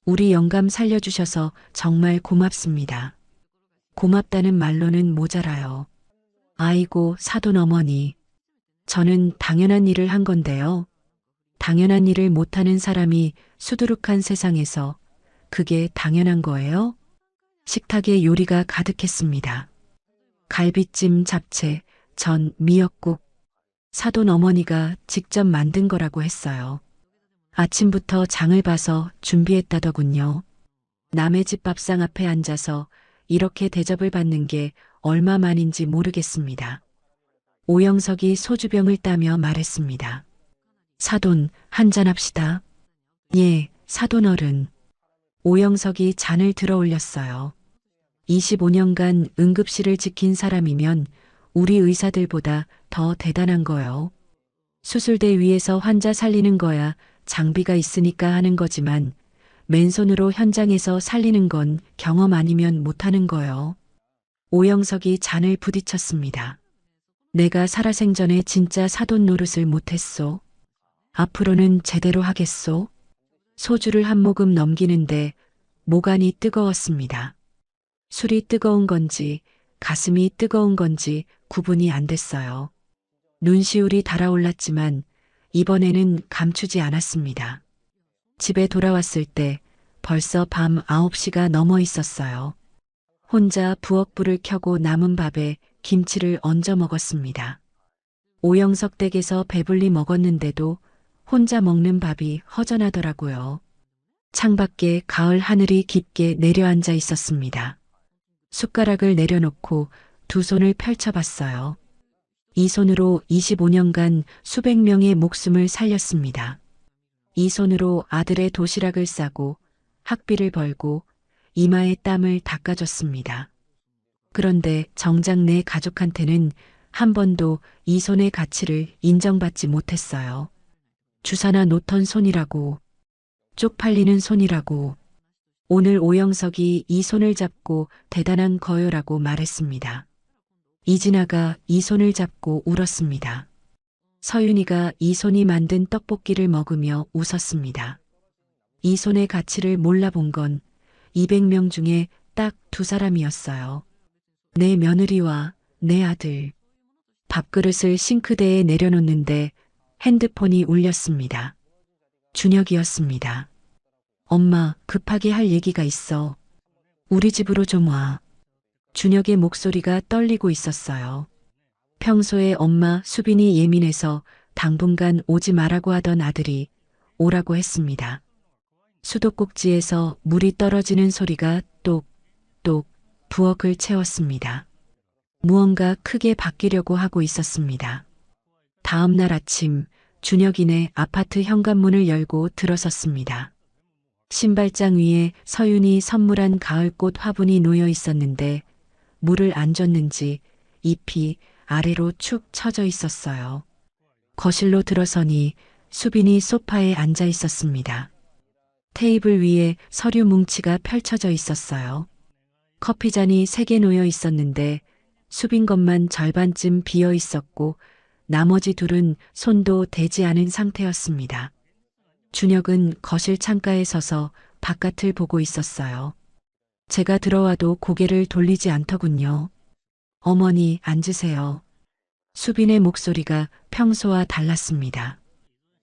우리 영감 살려주셔서 정말 고맙습니다. 고맙다는 말로는 모자라요. 아이고, 사돈 어머니. 저는 당연한 일을 한 건데요. 당연한 일을 못하는 사람이 수두룩한 세상에서 그게 당연한 거예요? 식탁에 요리가 가득했습니다. 갈비찜, 잡채, 전, 미역국. 사돈 어머니가 직접 만든 거라고 했어요. 아침부터 장을 봐서 준비했다더군요. 남의 집 밥상 앞에 앉아서 이렇게 대접을 받는 게 얼마만인지 모르겠습니다. 오영석이 소주병을 따며 말했습니다. 사돈, 한잔합시다. 예, 사돈 어른. 오영석이 잔을 들어 올렸어요. 25년간 응급실을 지킨 사람이면 우리 의사들보다 더 대단한 거요. 수술대 위에서 환자 살리는 거야 장비가 있으니까 하는 거지만 맨손으로 현장에서 살리는 건 경험 아니면 못하는 거요. 오영석이 잔을 부딪혔습니다. 내가 살아생전에 진짜 사돈 노릇을 못했소. 앞으로는 제대로 하겠소. 소주를 한 모금 넘기는데 모간이 뜨거웠습니다. 술이 뜨거운 건지 가슴이 뜨거운 건지 구분이 안 됐어요. 눈시울이 달아올랐지만 이번에는 감추지 않았습니다. 집에 돌아왔을 때 벌써 밤 9시가 넘어 있었어요. 혼자 부엌불을 켜고 남은 밥에 김치를 얹어 먹었습니다. 오영석 댁에서 배불리 먹었는데도 혼자 먹는 밥이 허전하더라고요. 창밖에 가을 하늘이 깊게 내려앉아 있었습니다. 숟가락을 내려놓고 2손을 펼쳐봤어요. 이 손으로 25년간 수백 명의 목숨을 살렸습니다. 이 손으로 아들의 도시락을 싸고 학비를 벌고 이마에 땀을 닦아줬습니다. 그런데 정작 내 가족한테는 한 번도 이손의 가치를 인정받지 못했어요. 주사나 놓던 손이라고, 쪽팔리는 손이라고, 오늘 오영석이 이 손을 잡고 대단한 거요라고 말했습니다. 이진아가 이 손을 잡고 울었습니다. 서윤이가 이 손이 만든 떡볶이를 먹으며 웃었습니다. 이 손의 가치를 몰라본 건 200명 중에 딱 2사람이었어요. 내 며느리와 내 아들. 밥그릇을 싱크대에 내려놓는데 핸드폰이 울렸습니다. 준혁이었습니다. 엄마, 급하게 할 얘기가 있어. 우리 집으로 좀 와. 준혁의 목소리가 떨리고 있었어요. 평소에 엄마 수빈이 예민해서 당분간 오지 말라고 하던 아들이 오라고 했습니다. 수도꼭지에서 물이 떨어지는 소리가 똑똑 부엌을 채웠습니다. 무언가 크게 바뀌려고 하고 있었습니다. 다음 날 아침 준혁이네 아파트 현관문을 열고 들어섰습니다. 신발장 위에 서윤이 선물한 가을꽃 화분이 놓여 있었는데 물을 안 줬는지 잎이 아래로 축 처져 있었어요. 거실로 들어서니 수빈이 소파에 앉아 있었습니다. 테이블 위에 서류 뭉치가 펼쳐져 있었어요. 커피잔이 3개 놓여 있었는데 수빈 것만 절반쯤 비어 있었고 나머지 둘은 손도 대지 않은 상태였습니다. 준혁은 거실 창가에 서서 바깥을 보고 있었어요. 제가 들어와도 고개를 돌리지 않더군요. 어머니, 앉으세요. 수빈의 목소리가 평소와 달랐습니다.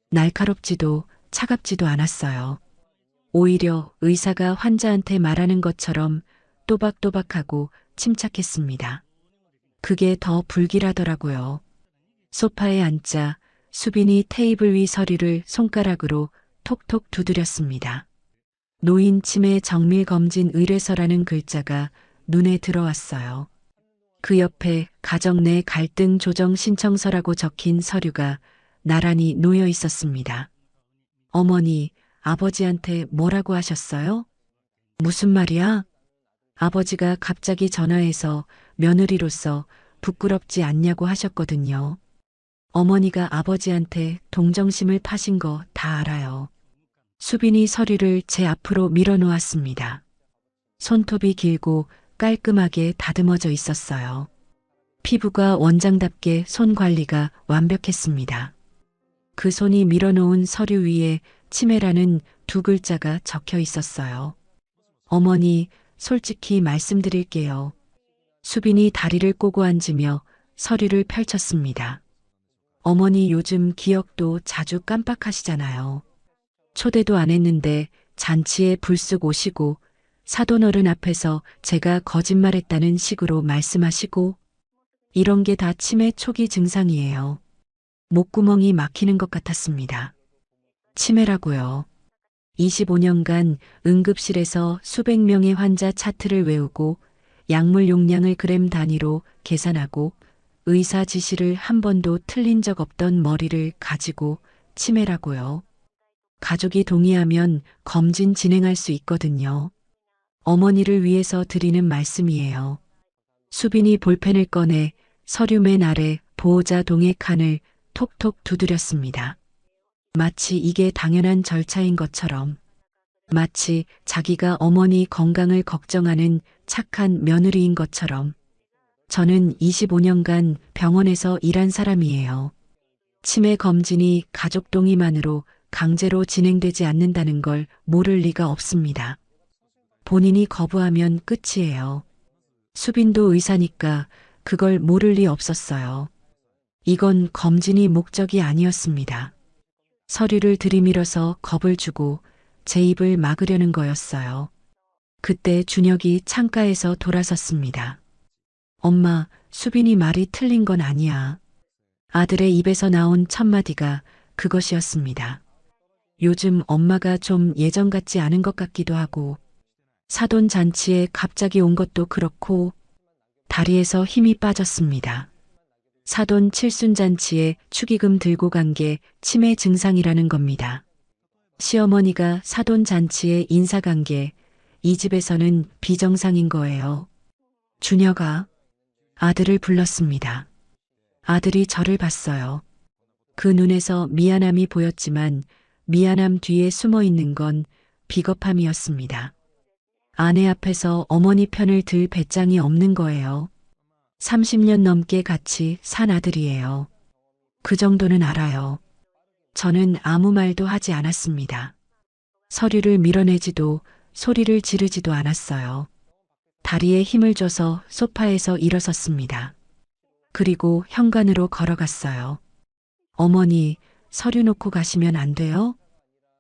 날카롭지도 차갑지도 않았어요. 오히려 의사가 환자한테 말하는 것처럼 또박또박하고 침착했습니다. 그게 더 불길하더라고요. 소파에 앉자 수빈이 테이블 위 서류를 손가락으로 톡톡 두드렸습니다. 노인 치매 정밀검진 의뢰서라는 글자가 눈에 들어왔어요. 그 옆에 가정 내 갈등 조정 신청서라고 적힌 서류가 나란히 놓여 있었습니다. 어머니, 아버지한테 뭐라고 하셨어요? 무슨 말이야? 아버지가 갑자기 전화해서 며느리로서 부끄럽지 않냐고 하셨거든요. 어머니가 아버지한테 동정심을 파신 거 다 알아요. 수빈이 서류를 제 앞으로 밀어놓았습니다. 손톱이 길고 깔끔하게 다듬어져 있었어요. 피부가 원장답게 손 관리가 완벽했습니다. 그 손이 밀어놓은 서류 위에 치매라는 2글자가 적혀 있었어요. 어머니, 솔직히 말씀드릴게요. 수빈이 다리를 꼬고 앉으며 서류를 펼쳤습니다. 어머니 요즘 기억도 자주 깜빡하시잖아요. 초대도 안 했는데 잔치에 불쑥 오시고 사돈어른 앞에서 제가 거짓말했다는 식으로 말씀하시고 이런 게 다 치매 초기 증상이에요. 목구멍이 막히는 것 같았습니다. 치매라고요. 25년간 응급실에서 수백 명의 환자 차트를 외우고 약물 용량을 그램 단위로 계산하고 의사 지시를 한 번도 틀린 적 없던 머리를 가지고 치매라고요. 가족이 동의하면 검진 진행할 수 있거든요. 어머니를 위해서 드리는 말씀이에요. 수빈이 볼펜을 꺼내 서류 맨 아래 보호자 동의 칸을 톡톡 두드렸습니다. 마치 이게 당연한 절차인 것처럼, 마치 자기가 어머니 건강을 걱정하는 착한 며느리인 것처럼. 저는 25년간 병원에서 일한 사람이에요. 치매 검진이 가족 동의만으로 강제로 진행되지 않는다는 걸 모를 리가 없습니다. 본인이 거부하면 끝이에요. 수빈도 의사니까 그걸 모를 리 없었어요. 이건 검진이 목적이 아니었습니다. 서류를 들이밀어서 겁을 주고 제 입을 막으려는 거였어요. 그때 준혁이 창가에서 돌아섰습니다. 엄마, 수빈이 말이 틀린 건 아니야. 아들의 입에서 나온 첫마디가 그것이었습니다. 요즘 엄마가 좀 예전 같지 않은 것 같기도 하고, 사돈 잔치에 갑자기 온 것도 그렇고, 다리에서 힘이 빠졌습니다. 사돈 칠순잔치에 축의금 들고 간 게 치매 증상이라는 겁니다. 시어머니가 사돈 잔치에 인사 간 게 이 집에서는 비정상인 거예요. 준혁아, 아들을 불렀습니다. 아들이 저를 봤어요. 그 눈에서 미안함이 보였지만 미안함 뒤에 숨어 있는 건 비겁함이었습니다. 아내 앞에서 어머니 편을 들 배짱이 없는 거예요. 30년 넘게 같이 산 아들이에요. 그 정도는 알아요. 저는 아무 말도 하지 않았습니다. 서류를 밀어내지도 소리를 지르지도 않았어요. 다리에 힘을 줘서 소파에서 일어섰습니다. 그리고 현관으로 걸어갔어요. 어머니, 서류 놓고 가시면 안 돼요?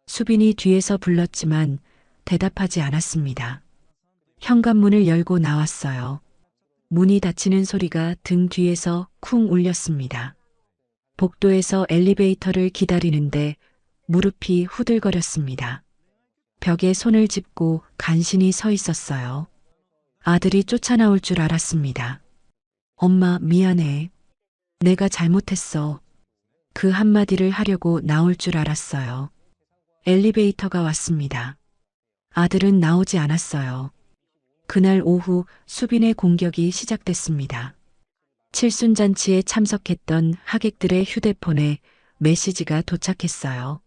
수빈이 뒤에서 불렀지만 대답하지 않았습니다. 현관문을 열고 나왔어요. 문이 닫히는 소리가 등 뒤에서 쿵 울렸습니다. 복도에서 엘리베이터를 기다리는데 무릎이 후들거렸습니다. 벽에 손을 짚고 간신히 서 있었어요. 아들이 쫓아나올 줄 알았습니다. 엄마, 미안해. 내가 잘못했어. 그 한마디를 하려고 나올 줄 알았어요. 엘리베이터가 왔습니다. 아들은 나오지 않았어요. 그날 오후 수빈의 공격이 시작됐습니다. 칠순잔치에 참석했던 하객들의 휴대폰에 메시지가 도착했어요.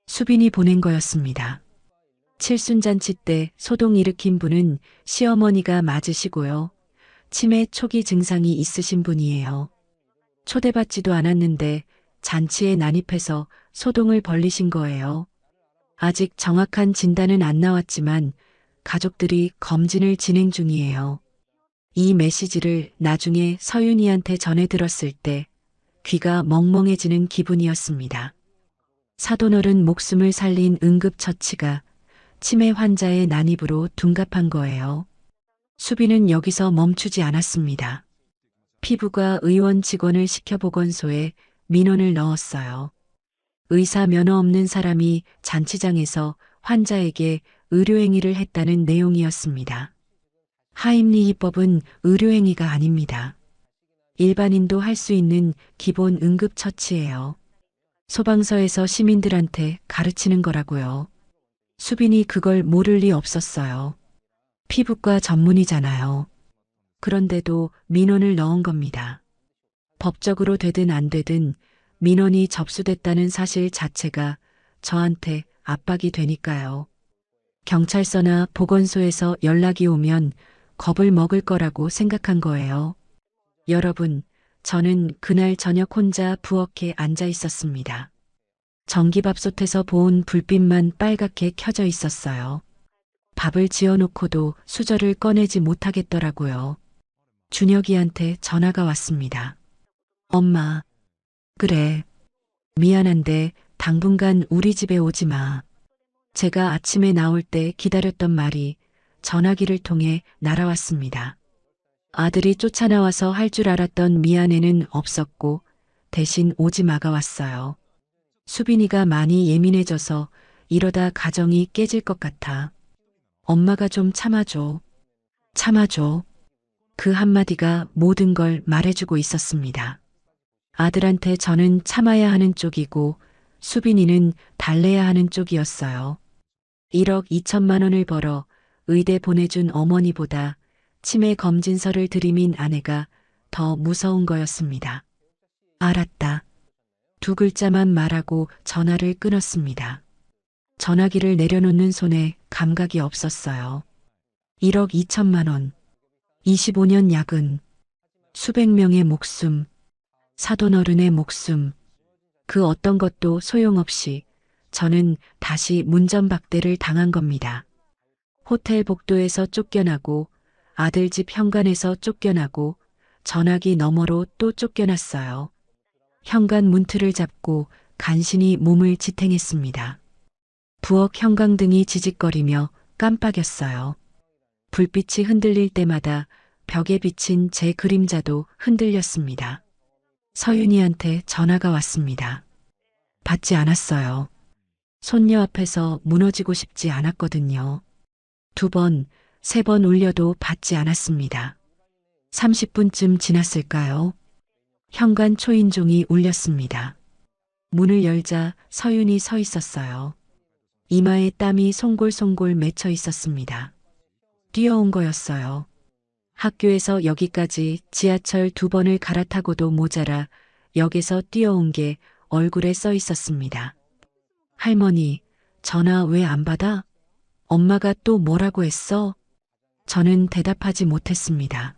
수빈이 보낸 거였습니다. 칠순잔치 때 소동 일으킨 분은 시어머니가 맞으시고요. 치매 초기 증상이 있으신 분이에요. 초대받지도 않았는데 잔치에 난입해서 소동을 벌리신 거예요. 아직 정확한 진단은 안 나왔지만 가족들이 검진을 진행 중이에요. 이 메시지를 나중에 서윤이한테 전해 들었을 때 귀가 멍멍해지는 기분이었습니다. 사돈어른 목숨을 살린 응급처치가 치매 환자의 난입으로 둔갑한 거예요. 수빈은 여기서 멈추지 않았습니다. 피부과 의원 직원을 시켜 보건소에 민원을 넣었어요. 의사 면허 없는 사람이 잔치장에서 환자에게 의료행위를 했다는 내용이었습니다. 하임리히법은 의료행위가 아닙니다. 일반인도 할 수 있는 기본 응급처치예요. 소방서에서 시민들한테 가르치는 거라고요. 수빈이 그걸 모를 리 없었어요. 피부과 전문이잖아요. 그런데도 민원을 넣은 겁니다. 법적으로 되든 안 되든 민원이 접수됐다는 사실 자체가 저한테 압박이 되니까요. 경찰서나 보건소에서 연락이 오면 겁을 먹을 거라고 생각한 거예요. 여러분, 저는 그날 저녁 혼자 부엌에 앉아 있었습니다. 전기밥솥에서 보온 불빛만 빨갛게 켜져 있었어요. 밥을 지어놓고도 수저를 꺼내지 못하겠더라고요. 준혁이한테 전화가 왔습니다. 엄마, 그래. 미안한데 당분간 우리 집에 오지 마. 제가 아침에 나올 때 기다렸던 말이 전화기를 통해 날아왔습니다. 아들이 쫓아나와서 할 줄 알았던 미안해는 없었고 대신 오지 마가 왔어요. 수빈이가 많이 예민해져서 이러다 가정이 깨질 것 같아. 엄마가 좀 참아줘. 참아줘. 그 한마디가 모든 걸 말해주고 있었습니다. 아들한테 저는 참아야 하는 쪽이고 수빈이는 달래야 하는 쪽이었어요. 1억 2천만 원을 벌어 의대 보내준 어머니보다 치매 검진서를 들이민 아내가 더 무서운 거였습니다. 알았다. 두 글자만 말하고 전화를 끊었습니다. 전화기를 내려놓는 손에 감각이 없었어요. 1억 2천만 원. 25년 야근. 수백 명의 목숨. 사돈어른의 목숨. 그 어떤 것도 소용없이 저는 다시 문전박대를 당한 겁니다. 호텔 복도에서 쫓겨나고 아들 집 현관에서 쫓겨나고 전화기 너머로 또 쫓겨났어요. 현관 문틀을 잡고 간신히 몸을 지탱했습니다. 부엌 형광등이 지직거리며 깜빡였어요. 불빛이 흔들릴 때마다 벽에 비친 제 그림자도 흔들렸습니다. 서윤이한테 전화가 왔습니다. 받지 않았어요. 손녀 앞에서 무너지고 싶지 않았거든요. 2번, 3번 울려도 받지 않았습니다. 30분쯤 지났을까요? 현관 초인종이 울렸습니다. 문을 열자 서윤이 서 있었어요. 이마에 땀이 송골송골 맺혀 있었습니다. 뛰어온 거였어요. 학교에서 여기까지 지하철 2번을 갈아타고도 모자라 역에서 뛰어온 게 얼굴에 써 있었습니다. 할머니, 전화 왜 안 받아? 엄마가 또 뭐라고 했어? 저는 대답하지 못했습니다.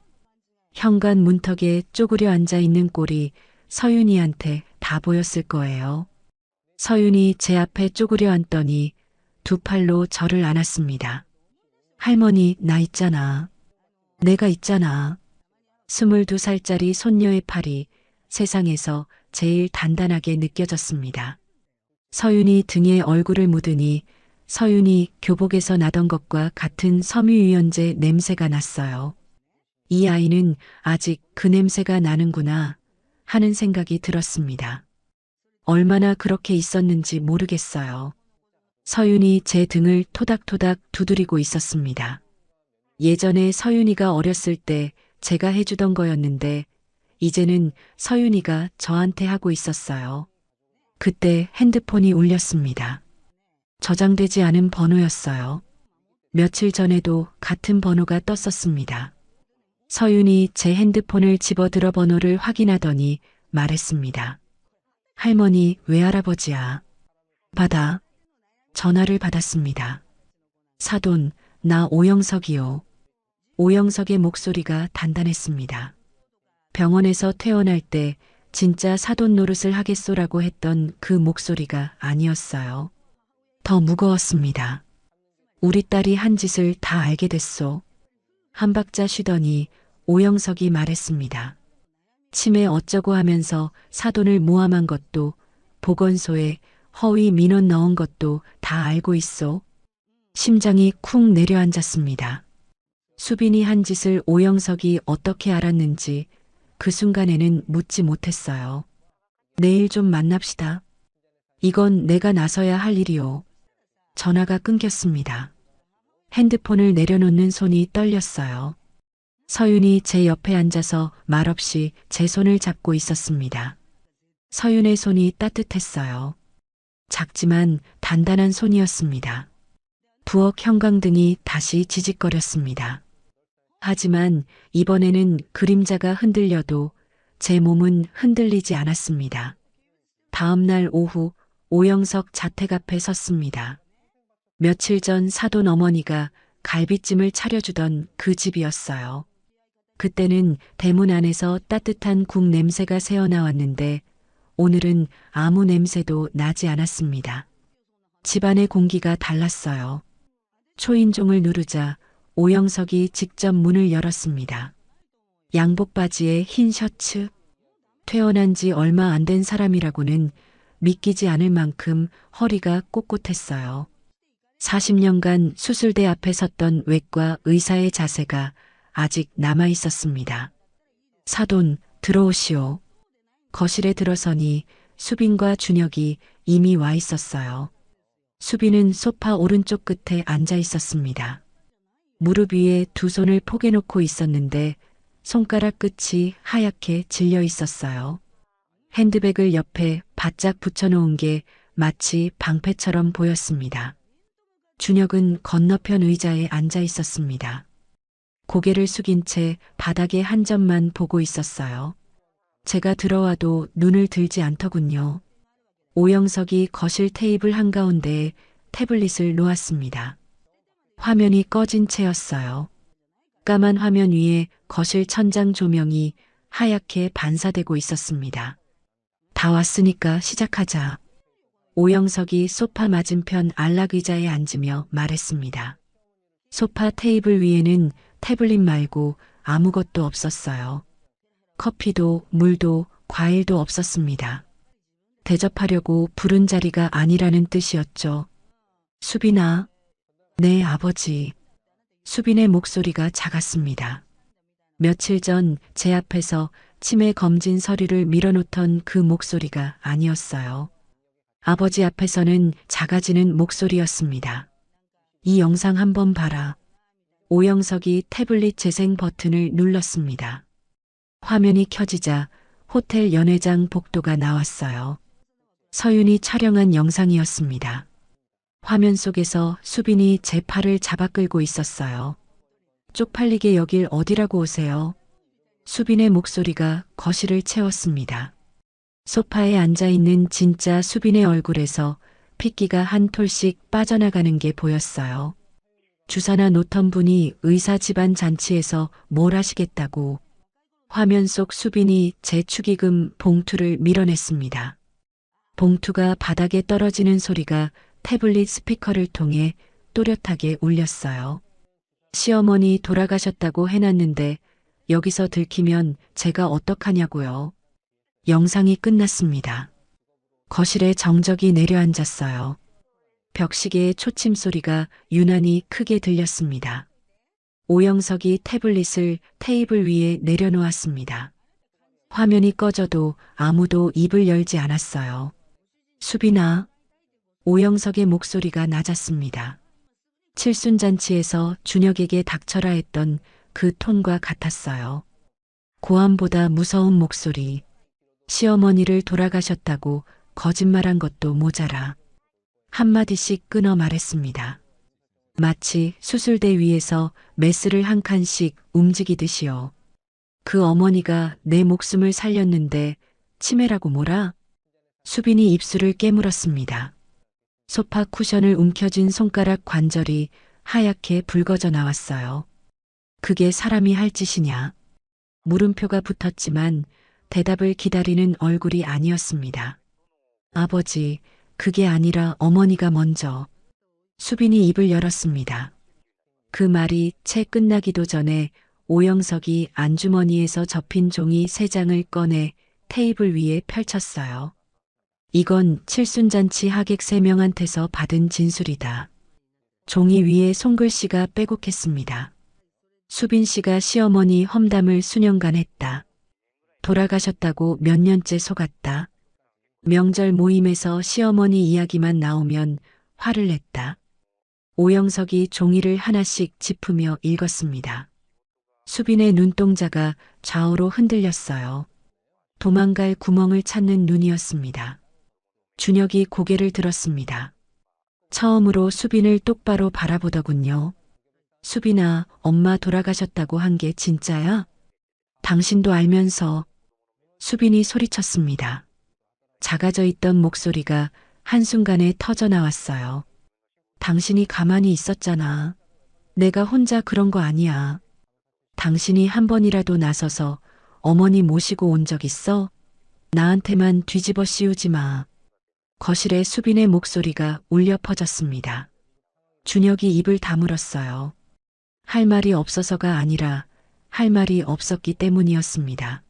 현관 문턱에 쪼그려 앉아 있는 꼴이 서윤이한테 다 보였을 거예요. 서윤이 제 앞에 쪼그려 앉더니 두 팔로 저를 안았습니다. 할머니, 나 있잖아. 내가 있잖아. 22살짜리 손녀의 팔이 세상에서 제일 단단하게 느껴졌습니다. 서윤이 등에 얼굴을 묻으니 서윤이 교복에서 나던 것과 같은 섬유유연제 냄새가 났어요. 이 아이는 아직 그 냄새가 나는구나 하는 생각이 들었습니다. 얼마나 그렇게 있었는지 모르겠어요. 서윤이 제 등을 토닥토닥 두드리고 있었습니다. 예전에 서윤이가 어렸을 때 제가 해주던 거였는데 이제는 서윤이가 저한테 하고 있었어요. 그때 핸드폰이 울렸습니다. 저장되지 않은 번호였어요. 며칠 전에도 같은 번호가 떴었습니다. 서윤이 제 핸드폰을 집어들어 번호를 확인하더니 말했습니다. 할머니, 외할아버지야. 받아. 전화를 받았습니다. 사돈, 나 오영석이요. 오영석의 목소리가 단단했습니다. 병원에서 퇴원할 때 진짜 사돈 노릇을 하겠소라고 했던 그 목소리가 아니었어요. 더 무거웠습니다. 우리 딸이 한 짓을 다 알게 됐소. 한 박자 쉬더니 오영석이 말했습니다. 치매 어쩌고 하면서 사돈을 모함한 것도 보건소에 허위 민원 넣은 것도 다 알고 있소. 심장이 쿵 내려앉았습니다. 수빈이 한 짓을 오영석이 어떻게 알았는지 그 순간에는 묻지 못했어요. 내일 좀 만납시다. 이건 내가 나서야 할 일이오. 전화가 끊겼습니다. 핸드폰을 내려놓는 손이 떨렸어요. 서윤이 제 옆에 앉아서 말없이 제 손을 잡고 있었습니다. 서윤의 손이 따뜻했어요. 작지만 단단한 손이었습니다. 부엌 형광등이 다시 지직거렸습니다. 하지만 이번에는 그림자가 흔들려도 제 몸은 흔들리지 않았습니다. 다음 날 오후 오영석 자택 앞에 섰습니다. 며칠 전 사돈 어머니가 갈비찜을 차려주던 그 집이었어요. 그때는 대문 안에서 따뜻한 국 냄새가 새어나왔는데 오늘은 아무 냄새도 나지 않았습니다. 집안의 공기가 달랐어요. 초인종을 누르자 오영석이 직접 문을 열었습니다. 양복 바지에 흰 셔츠. 퇴원한 지 얼마 안 된 사람이라고는 믿기지 않을 만큼 허리가 꼿꼿했어요. 40년간 수술대 앞에 섰던 외과 의사의 자세가 아직 남아 있었습니다. 사돈, 들어오시오. 거실에 들어서니 수빈과 준혁이 이미 와 있었어요. 수빈은 소파 오른쪽 끝에 앉아 있었습니다. 무릎 위에 두 손을 포개놓고 있었는데 손가락 끝이 하얗게 질려 있었어요. 핸드백을 옆에 바짝 붙여놓은 게 마치 방패처럼 보였습니다. 준혁은 건너편 의자에 앉아 있었습니다. 고개를 숙인 채 바닥에 한 점만 보고 있었어요. 제가 들어와도 눈을 들지 않더군요. 오영석이 거실 테이블 한가운데에 태블릿을 놓았습니다. 화면이 꺼진 채였어요. 까만 화면 위에 거실 천장 조명이 하얗게 반사되고 있었습니다. 다 왔으니까 시작하자. 오영석이 소파 맞은편 안락의자에 앉으며 말했습니다. 소파 테이블 위에는 태블릿 말고 아무것도 없었어요. 커피도 물도 과일도 없었습니다. 대접하려고 부른 자리가 아니라는 뜻이었죠. 수빈아. 네, 아버지. 수빈의 목소리가 작았습니다. 며칠 전 제 앞에서 치매 검진 서류를 밀어놓던 그 목소리가 아니었어요. 아버지 앞에서는 작아지는 목소리였습니다. 이 영상 한번 봐라. 오영석이 태블릿 재생 버튼을 눌렀습니다. 화면이 켜지자 호텔 연회장 복도가 나왔어요. 서윤이 촬영한 영상이었습니다. 화면 속에서 수빈이 제 팔을 잡아 끌고 있었어요. 쪽팔리게 여길 어디라고 오세요? 수빈의 목소리가 거실을 채웠습니다. 소파에 앉아있는 진짜 수빈의 얼굴에서 핏기가 한 톨씩 빠져나가는 게 보였어요. 주사나 놓던 분이 의사 집안 잔치에서 뭘 하시겠다고. 화면 속 수빈이 제 축의금 봉투를 밀어냈습니다. 봉투가 바닥에 떨어지는 소리가 태블릿 스피커를 통해 또렷하게 울렸어요. 시어머니 돌아가셨다고 해놨는데 여기서 들키면 제가 어떡하냐고요. 영상이 끝났습니다. 거실에 정적이 내려앉았어요. 벽시계의 초침 소리가 유난히 크게 들렸습니다. 오영석이 태블릿을 테이블 위에 내려놓았습니다. 화면이 꺼져도 아무도 입을 열지 않았어요. 수빈아. 오영석의 목소리가 낮았습니다. 칠순잔치에서 준혁에게 닥쳐라 했던 그 톤과 같았어요. 고함보다 무서운 목소리. 시어머니를 돌아가셨다고 거짓말한 것도 모자라. 한마디씩 끊어 말했습니다. 마치 수술대 위에서 메스를 한 칸씩 움직이듯이요. 그 어머니가 내 목숨을 살렸는데 치매라고 뭐라? 수빈이 입술을 깨물었습니다. 소파 쿠션을 움켜쥔 손가락 관절이 하얗게 붉어져 나왔어요. 그게 사람이 할 짓이냐? 물음표가 붙었지만 대답을 기다리는 얼굴이 아니었습니다. 아버지, 그게 아니라 어머니가 먼저. 수빈이 입을 열었습니다. 그 말이 채 끝나기도 전에 오영석이 안주머니에서 접힌 종이 3장을 꺼내 테이블 위에 펼쳤어요. 이건 칠순잔치 하객 3명한테서 받은 진술이다. 종이 위에 손글씨가 빼곡했습니다. 수빈 씨가 시어머니 험담을 수년간 했다. 돌아가셨다고 몇 년째 속았다. 명절 모임에서 시어머니 이야기만 나오면 화를 냈다. 오영석이 종이를 하나씩 짚으며 읽었습니다. 수빈의 눈동자가 좌우로 흔들렸어요. 도망갈 구멍을 찾는 눈이었습니다. 준혁이 고개를 들었습니다. 처음으로 수빈을 똑바로 바라보더군요. 수빈아, 엄마 돌아가셨다고 한 게 진짜야? 당신도 알면서. 수빈이 소리쳤습니다. 작아져 있던 목소리가 한순간에 터져 나왔어요. 당신이 가만히 있었잖아. 내가 혼자 그런 거 아니야. 당신이 한 번이라도 나서서 어머니 모시고 온 적 있어? 나한테만 뒤집어 씌우지 마. 거실에 수빈의 목소리가 울려 퍼졌습니다. 준혁이 입을 다물었어요. 할 말이 없어서가 아니라 할 말이 없었기 때문이었습니다.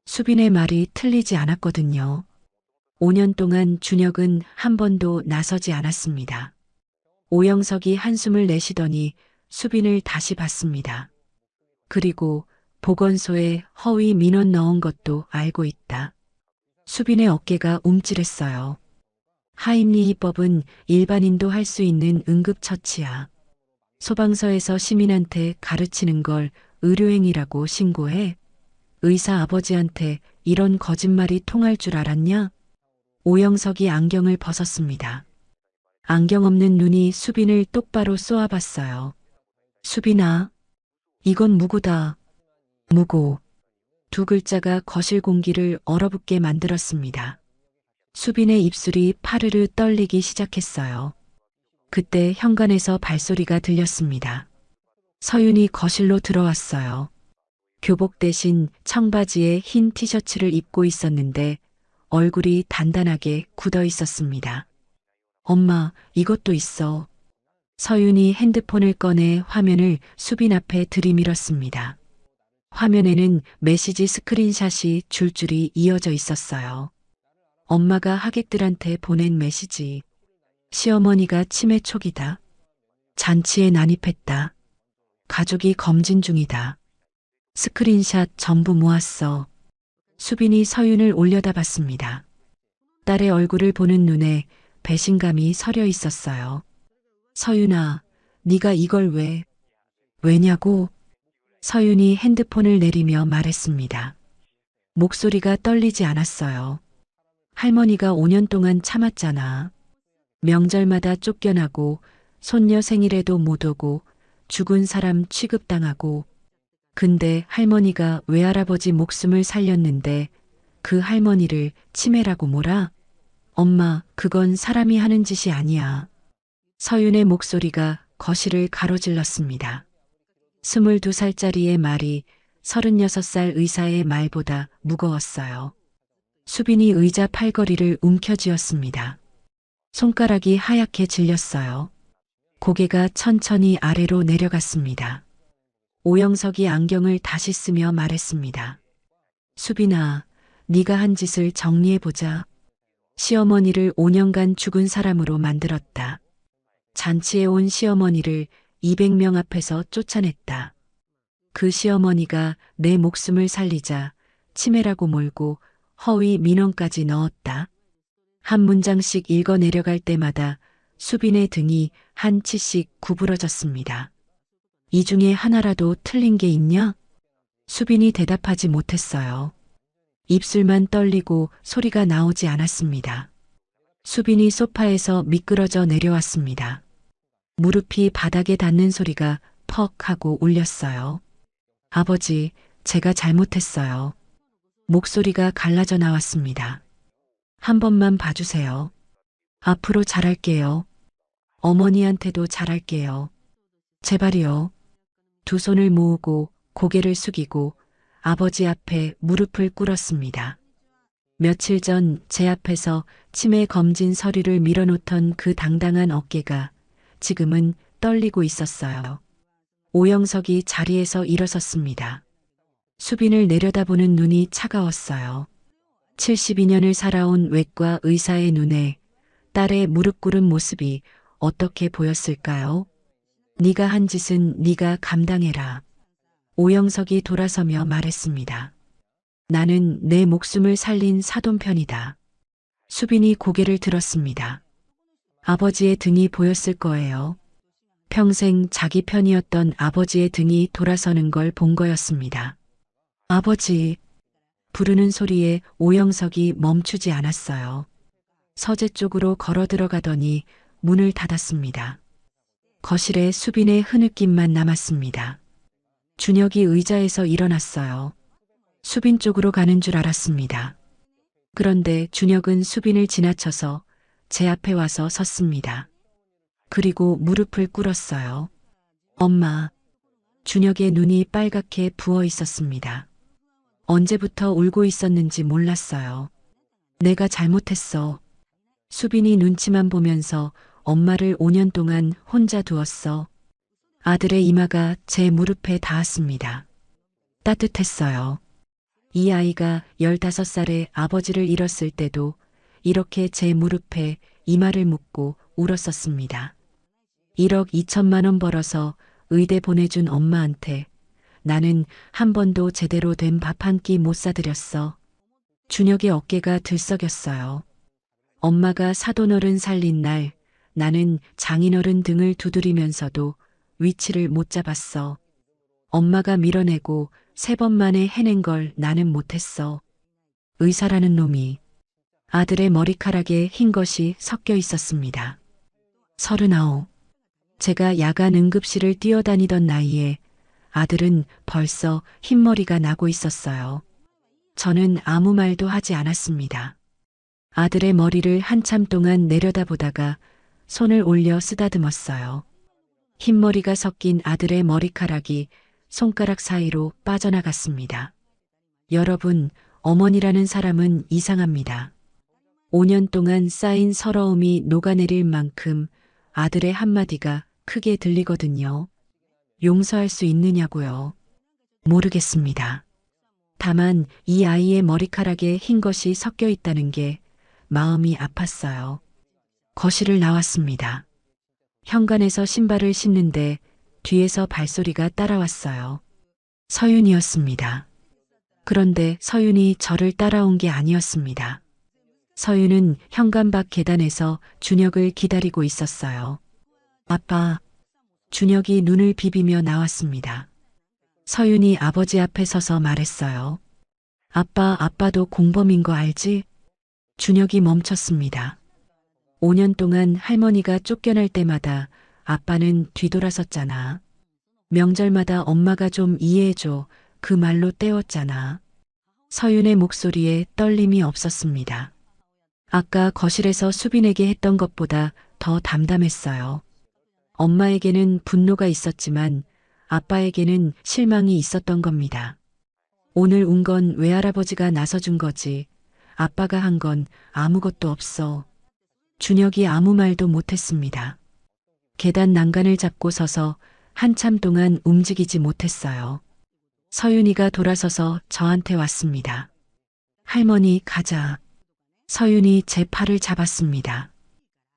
수빈의 말이 틀리지 않았거든요. 5년 동안 준혁은 한 번도 나서지 않았습니다. 오영석이 한숨을 내쉬더니 수빈을 다시 봤습니다. 그리고 보건소에 허위 민원 넣은 것도 알고 있다. 수빈의 어깨가 움찔했어요. 하임리히법은 일반인도 할 수 있는 응급처치야. 소방서에서 시민한테 가르치는 걸 의료행위라고 신고해. 의사 아버지한테 이런 거짓말이 통할 줄 알았냐? 오영석이 안경을 벗었습니다. 안경 없는 눈이 수빈을 똑바로 쏘아봤어요. 수빈아, 이건 무고다. 무고. 2 글자가 거실 공기를 얼어붙게 만들었습니다. 수빈의 입술이 파르르 떨리기 시작했어요. 그때 현관에서 발소리가 들렸습니다. 서윤이 거실로 들어왔어요. 교복 대신 청바지에 흰 티셔츠를 입고 있었는데 얼굴이 단단하게 굳어 있었습니다. 엄마, 이것도 있어. 서윤이 핸드폰을 꺼내 화면을 수빈 앞에 들이밀었습니다. 화면에는 메시지 스크린샷이 줄줄이 이어져 있었어요. 엄마가 하객들한테 보낸 메시지. 시어머니가 치매 초기다. 잔치에 난입했다. 가족이 검진 중이다. 스크린샷 전부 모았어. 수빈이 서윤을 올려다봤습니다. 딸의 얼굴을 보는 눈에 배신감이 서려 있었어요. 서윤아, 네가 이걸 왜? 왜냐고? 서윤이 핸드폰을 내리며 말했습니다. 목소리가 떨리지 않았어요. 할머니가 5년 동안 참았잖아. 명절마다 쫓겨나고 손녀 생일에도 못 오고 죽은 사람 취급당하고, 근데 할머니가 외할아버지 목숨을 살렸는데 그 할머니를 치매라고 뭐라? 엄마, 그건 사람이 하는 짓이 아니야. 서윤의 목소리가 거실을 가로질렀습니다. 22살짜리의 말이 36살 의사의 말보다 무거웠어요. 수빈이 의자 팔걸이를 움켜쥐었습니다. 손가락이 하얗게 질렸어요. 고개가 천천히 아래로 내려갔습니다. 오영석이 안경을 다시 쓰며 말했습니다. 수빈아, 네가 한 짓을 정리해보자. 시어머니를 5년간 죽은 사람으로 만들었다. 잔치에 온 시어머니를 200명 앞에서 쫓아냈다. 그 시어머니가 내 목숨을 살리자 치매라고 몰고 허위 민원까지 넣었다. 한 문장씩 읽어 내려갈 때마다 수빈의 등이 한 치씩 구부러졌습니다. 이 중에 하나라도 틀린 게 있냐? 수빈이 대답하지 못했어요. 입술만 떨리고 소리가 나오지 않았습니다. 수빈이 소파에서 미끄러져 내려왔습니다. 무릎이 바닥에 닿는 소리가 퍽 하고 울렸어요. 아버지, 제가 잘못했어요. 목소리가 갈라져 나왔습니다. 한 번만 봐주세요. 앞으로 잘할게요. 어머니한테도 잘할게요. 제발이요. 두 손을 모으고 고개를 숙이고 아버지 앞에 무릎을 꿇었습니다. 며칠 전 제 앞에서 치매 검진 서류를 밀어놓던 그 당당한 어깨가 지금은 떨리고 있었어요. 오영석이 자리에서 일어섰습니다. 수빈을 내려다보는 눈이 차가웠어요. 72년을 살아온 외과 의사의 눈에 딸의 무릎 꿇은 모습이 어떻게 보였을까요? 네가 한 짓은 네가 감당해라. 오영석이 돌아서며 말했습니다. 나는 내 목숨을 살린 사돈편이다. 수빈이 고개를 들었습니다. 아버지의 등이 보였을 거예요. 평생 자기 편이었던 아버지의 등이 돌아서는 걸 본 거였습니다. 아버지, 부르는 소리에 오영석이 멈추지 않았어요. 서재 쪽으로 걸어 들어가더니 문을 닫았습니다. 거실에 수빈의 흐느낌만 남았습니다. 준혁이 의자에서 일어났어요. 수빈 쪽으로 가는 줄 알았습니다. 그런데 준혁은 수빈을 지나쳐서 제 앞에 와서 섰습니다. 그리고 무릎을 꿇었어요. 엄마. 준혁의 눈이 빨갛게 부어 있었습니다. 언제부터 울고 있었는지 몰랐어요. 내가 잘못했어. 수빈이 눈치만 보면서 엄마를 5년 동안 혼자 두었어. 아들의 이마가 제 무릎에 닿았습니다. 따뜻했어요. 이 아이가 15살에 아버지를 잃었을 때도 이렇게 제 무릎에 이마를 묻고 울었었습니다. 1억 2천만 원 벌어서 의대 보내준 엄마한테 나는 한 번도 제대로 된 밥 한 끼 못 사드렸어. 준혁의 어깨가 들썩였어요. 엄마가 사돈어른 살린 날 나는 장인어른 등을 두드리면서도 위치를 못 잡았어. 엄마가 밀어내고 3번 만에 해낸 걸 나는 못했어. 의사라는 놈이. 아들의 머리카락에 흰 것이 섞여 있었습니다. 39. 제가 야간 응급실을 뛰어다니던 나이에 아들은 벌써 흰머리가 나고 있었어요. 저는 아무 말도 하지 않았습니다. 아들의 머리를 한참 동안 내려다보다가 손을 올려 쓰다듬었어요. 흰머리가 섞인 아들의 머리카락이 손가락 사이로 빠져나갔습니다. 여러분, 어머니라는 사람은 이상합니다. 5년 동안 쌓인 서러움이 녹아내릴 만큼 아들의 한마디가 크게 들리거든요. 용서할 수 있느냐고요? 모르겠습니다. 다만 이 아이의 머리카락에 흰 것이 섞여 있다는 게 마음이 아팠어요. 거실을 나왔습니다. 현관에서 신발을 신는데 뒤에서 발소리가 따라왔어요. 서윤이었습니다. 그런데 서윤이 저를 따라온 게 아니었습니다. 서윤은 현관 밖 계단에서 준혁을 기다리고 있었어요. 아빠. 준혁이 눈을 비비며 나왔습니다. 서윤이 아버지 앞에 서서 말했어요. 아빠도 공범인 거 알지? 준혁이 멈췄습니다. 5년 동안 할머니가 쫓겨날 때마다 아빠는 뒤돌아섰잖아. 명절마다 엄마가 좀 이해해줘. 그 말로 때웠잖아. 서윤의 목소리에 떨림이 없었습니다. 아까 거실에서 수빈에게 했던 것보다 더 담담했어요. 엄마에게는 분노가 있었지만 아빠에게는 실망이 있었던 겁니다. 오늘 운 건 외할아버지가 나서준 거지. 아빠가 한 건 아무것도 없어. 준혁이 아무 말도 못했습니다. 계단 난간을 잡고 서서 한참 동안 움직이지 못했어요. 서윤이가 돌아서서 저한테 왔습니다. 할머니, 가자. 서윤이 제 팔을 잡았습니다.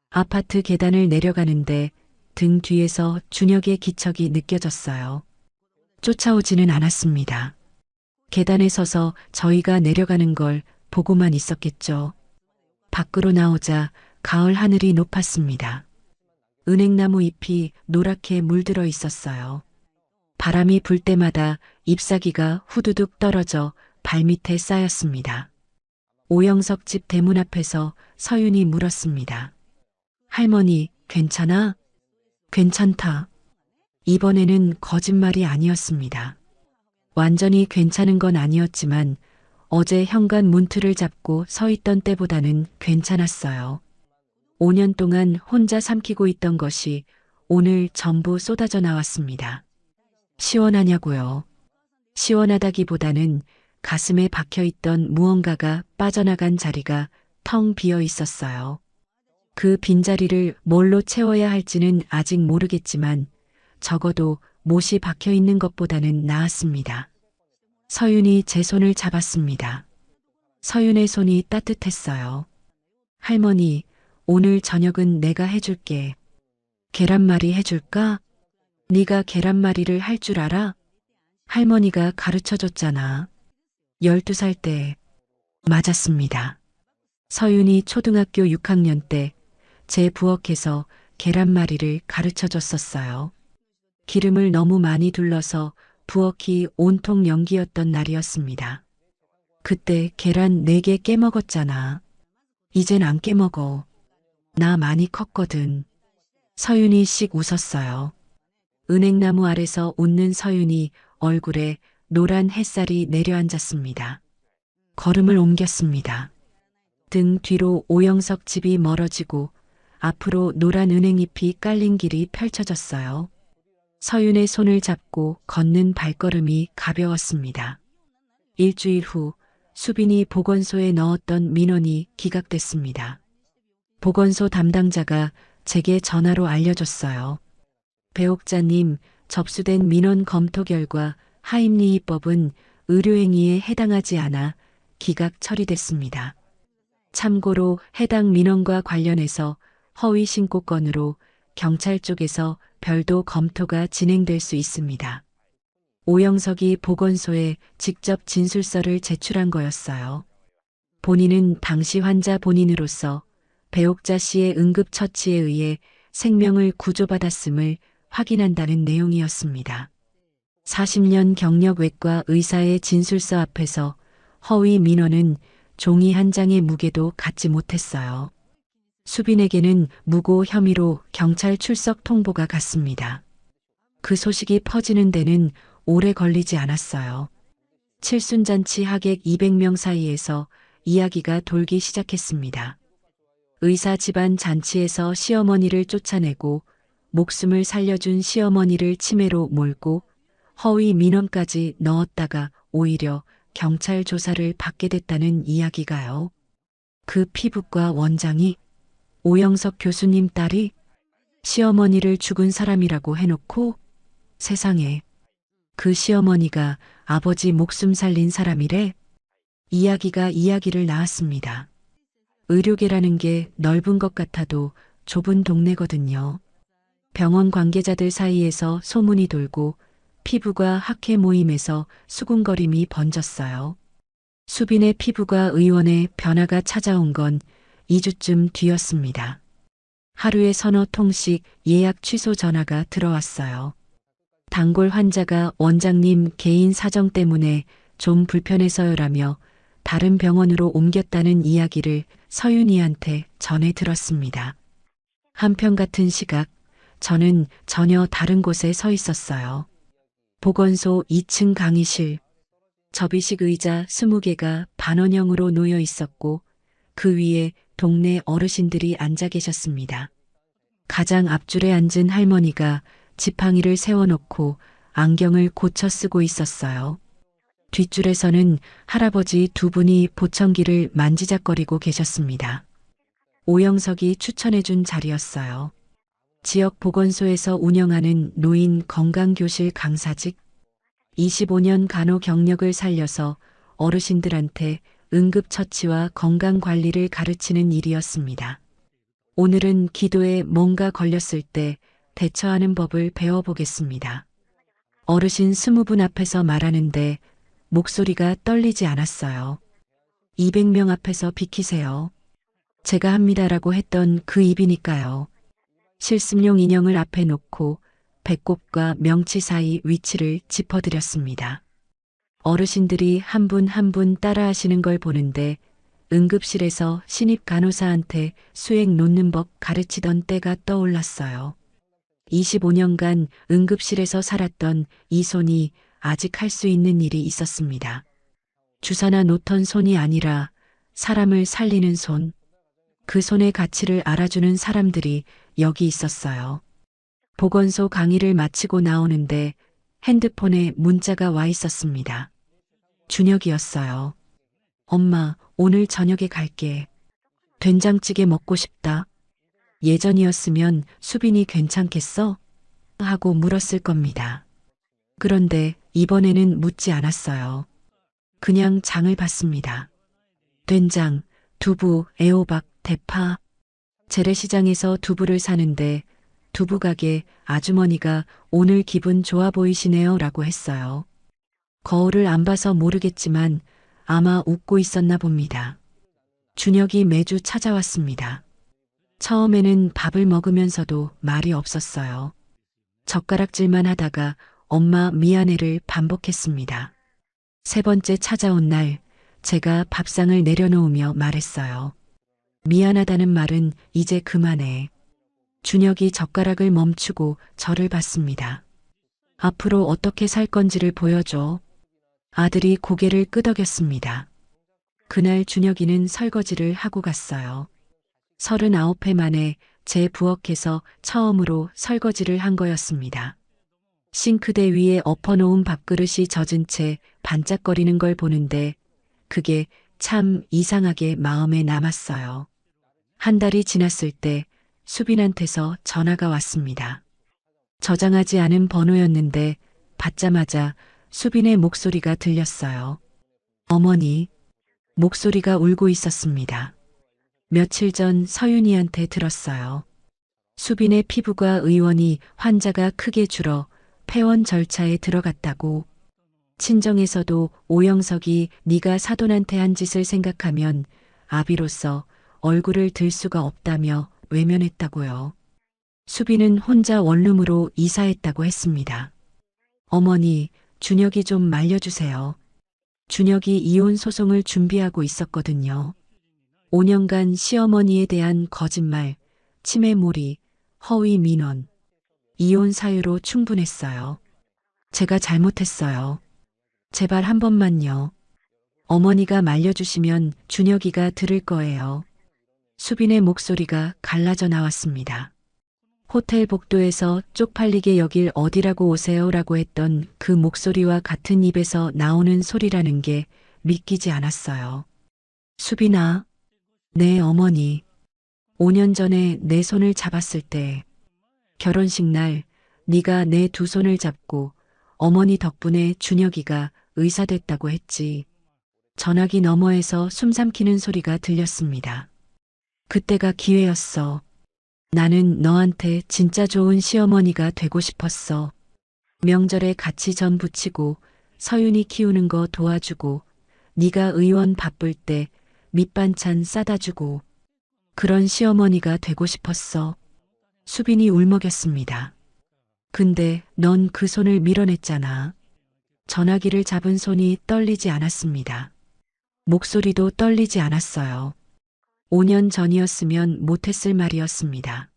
아파트 계단을 내려가는데 등 뒤에서 준혁의 기척이 느껴졌어요. 쫓아오지는 않았습니다. 계단에 서서 저희가 내려가는 걸 보고만 있었겠죠. 밖으로 나오자 가을 하늘이 높았습니다. 은행나무 잎이 노랗게 물들어 있었어요. 바람이 불 때마다 잎사귀가 후두둑 떨어져 발밑에 쌓였습니다. 오영석 집 대문 앞에서 서윤이 물었습니다. 할머니, 괜찮아? 괜찮다. 이번에는 거짓말이 아니었습니다. 완전히 괜찮은 건 아니었지만 어제 현관 문틀을 잡고 서 있던 때보다는 괜찮았어요. 5년 동안 혼자 삼키고 있던 것이 오늘 전부 쏟아져 나왔습니다. 시원하냐고요. 시원하다기보다는 가슴에 박혀있던 무언가가 빠져나간 자리가 텅 비어 있었어요. 그 빈자리를 뭘로 채워야 할지는 아직 모르겠지만 적어도 못이 박혀 있는 것보다는 나았습니다. 서윤이 제 손을 잡았습니다. 서윤의 손이 따뜻했어요. 할머니, 오늘 저녁은 내가 해줄게. 계란말이 해줄까? 네가 계란말이를 할 줄 알아? 할머니가 가르쳐줬잖아. 12살 때. 맞았습니다. 서윤이 초등학교 6학년 때 제 부엌에서 계란말이를 가르쳐줬었어요. 기름을 너무 많이 둘러서 부엌이 온통 연기였던 날이었습니다. 그때 계란 4개 깨먹었잖아. 이젠 안 깨먹어. 나 많이 컸거든. 서윤이 씩 웃었어요. 은행나무 아래서 웃는 서윤이 얼굴에 노란 햇살이 내려앉았습니다. 걸음을 옮겼습니다. 등 뒤로 오영석 집이 멀어지고 앞으로 노란 은행잎이 깔린 길이 펼쳐졌어요. 서윤의 손을 잡고 걷는 발걸음이 가벼웠습니다. 일주일 후 수빈이 보건소에 넣었던 민원이 기각됐습니다. 보건소 담당자가 제게 전화로 알려줬어요. 배옥자님, 접수된 민원 검토 결과 하임리히법은 의료행위에 해당하지 않아 기각 처리됐습니다. 참고로 해당 민원과 관련해서 허위 신고 건으로 경찰 쪽에서 별도 검토가 진행될 수 있습니다. 오영석이 보건소에 직접 진술서를 제출한 거였어요. 본인은 당시 환자 본인으로서 배옥자 씨의 응급처치에 의해 생명을 구조받았음을 확인한다는 내용이었습니다. 40년 경력 외과 의사의 진술서 앞에서 허위 민원은 종이 한 장의 무게도 갖지 못했어요. 수빈에게는 무고 혐의로 경찰 출석 통보가 갔습니다. 그 소식이 퍼지는 데는 오래 걸리지 않았어요. 칠순잔치 하객 200명 사이에서 이야기가 돌기 시작했습니다. 의사 집안 잔치에서 시어머니를 쫓아내고 목숨을 살려준 시어머니를 치매로 몰고 허위 민원까지 넣었다가 오히려 경찰 조사를 받게 됐다는 이야기가요. 그 피부과 원장이 오영석 교수님 딸이 시어머니를 죽은 사람이라고 해놓고 세상에 그 시어머니가 아버지 목숨 살린 사람이래. 이야기가 이야기를 낳았습니다. 의료계라는 게 넓은 것 같아도 좁은 동네거든요. 병원 관계자들 사이에서 소문이 돌고 피부과 학회 모임에서 수군거림이 번졌어요. 수빈의 피부과 의원의 변화가 찾아온 건 2주쯤 뒤였습니다. 하루에 서너 통씩 예약 취소 전화가 들어왔어요. 단골 환자가 원장님 개인 사정 때문에 좀 불편해서요라며 다른 병원으로 옮겼다는 이야기를 서윤이한테 전해 들었습니다. 한편 같은 시각 저는 전혀 다른 곳에 서 있었어요. 보건소 2층 강의실. 접이식 의자 20개가 반원형으로 놓여 있었고 그 위에 동네 어르신들이 앉아 계셨습니다. 가장 앞줄에 앉은 할머니가 지팡이를 세워놓고 안경을 고쳐 쓰고 있었어요. 뒷줄에서는 할아버지 두 분이 보청기를 만지작거리고 계셨습니다. 오영석이 추천해준 자리였어요. 지역 보건소에서 운영하는 노인 건강교실 강사직. 25년 간호 경력을 살려서 어르신들한테 응급처치와 건강관리를 가르치는 일이었습니다. 오늘은 기도에 뭔가 걸렸을 때 대처하는 법을 배워보겠습니다. 어르신 20분 앞에서 말하는데 목소리가 떨리지 않았어요. 200명 앞에서 비키세요. 제가 합니다라고 했던 그 입이니까요. 실습용 인형을 앞에 놓고 배꼽과 명치 사이 위치를 짚어드렸습니다. 어르신들이 한 분 한 분 따라하시는 걸 보는데 응급실에서 신입 간호사한테 수액 놓는 법 가르치던 때가 떠올랐어요. 25년간 응급실에서 살았던 이 손이 아직 할 수 있는 일이 있었습니다. 주사나 놓던 손이 아니라 사람을 살리는 손. 그 손의 가치를 알아주는 사람들이 여기 있었어요. 보건소 강의를 마치고 나오는데 핸드폰에 문자가 와 있었습니다. 준혁이었어요. 엄마, 오늘 저녁에 갈게. 된장찌개 먹고 싶다. 예전이었으면 수빈이 괜찮겠어? 하고 물었을 겁니다. 그런데 이번에는 묻지 않았어요. 그냥 장을 봤습니다. 된장, 두부, 애호박, 대파. 재래시장에서 두부를 사는데 두부 가게 아주머니가 오늘 기분 좋아 보이시네요 라고 했어요. 거울을 안 봐서 모르겠지만 아마 웃고 있었나 봅니다. 준혁이 매주 찾아왔습니다. 처음에는 밥을 먹으면서도 말이 없었어요. 젓가락질만 하다가 엄마 미안해를 반복했습니다. 세 번째 찾아온 날 제가 밥상을 내려놓으며 말했어요. 미안하다는 말은 이제 그만해. 준혁이 젓가락을 멈추고 저를 봤습니다. 앞으로 어떻게 살 건지를 보여줘. 아들이 고개를 끄덕였습니다. 그날 준혁이는 설거지를 하고 갔어요. 39회 만에 제 부엌에서 처음으로 설거지를 한 거였습니다. 싱크대 위에 엎어놓은 밥그릇이 젖은 채 반짝거리는 걸 보는데 그게 참 이상하게 마음에 남았어요. 한 달이 지났을 때 수빈한테서 전화가 왔습니다. 저장하지 않은 번호였는데 받자마자 수빈의 목소리가 들렸어요. 어머니, 목소리가 울고 있었습니다. 며칠 전 서윤이한테 들었어요. 수빈의 피부과 의원이 환자가 크게 줄어 폐원 절차에 들어갔다고. 친정에서도 오영석이 네가 사돈한테 한 짓을 생각하면 아비로서 얼굴을 들 수가 없다며 외면했다고요. 수빈은 혼자 원룸으로 이사했다고 했습니다. 어머니, 준혁이 좀 말려주세요. 준혁이 이혼 소송을 준비하고 있었거든요. 5년간 시어머니에 대한 거짓말, 치매몰이, 허위 민원, 이혼 사유로 충분했어요. 제가 잘못했어요. 제발 한 번만요. 어머니가 말려주시면 준혁이가 들을 거예요. 수빈의 목소리가 갈라져 나왔습니다. 호텔 복도에서 쪽팔리게 여길 어디라고 오세요라고 했던 그 목소리와 같은 입에서 나오는 소리라는 게 믿기지 않았어요. 수빈아, 네 어머니. 5년 전에 내 손을 잡았을 때 결혼식 날 네가 내 두 손을 잡고 어머니 덕분에 준혁이가 의사 됐다고 했지. 전화기 너머에서 숨 삼키는 소리가 들렸습니다. 그때가 기회였어. 나는 너한테 진짜 좋은 시어머니가 되고 싶었어. 명절에 같이 전 부치고 서윤이 키우는 거 도와주고 네가 의원 바쁠 때 밑반찬 싸다 주고 그런 시어머니가 되고 싶었어. 수빈이 울먹였습니다. 근데 넌 그 손을 밀어냈잖아. 전화기를 잡은 손이 떨리지 않았습니다. 목소리도 떨리지 않았어요. 5년 전이었으면 못했을 말이었습니다.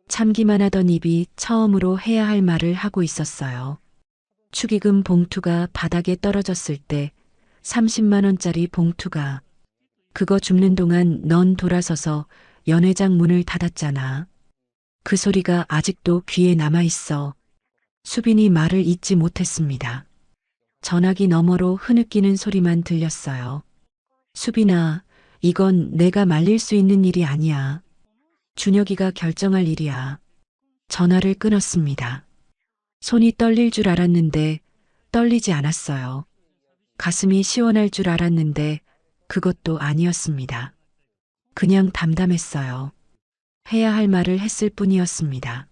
참기만 하던 입이 처음으로 해야 할 말을 하고 있었어요. 축의금 봉투가 바닥에 떨어졌을 때 30만 원짜리 봉투가 그거 줍는 동안 넌 돌아서서 연회장 문을 닫았잖아. 그 소리가 아직도 귀에 남아 있어. 수빈이 말을 잇지 못했습니다. 전화기 너머로 흐느끼는 소리만 들렸어요. 수빈아, 이건 내가 말릴 수 있는 일이 아니야. 준혁이가 결정할 일이야. 전화를 끊었습니다. 손이 떨릴 줄 알았는데 떨리지 않았어요. 가슴이 시원할 줄 알았는데 그것도 아니었습니다. 그냥 담담했어요. 해야 할 말을 했을 뿐이었습니다.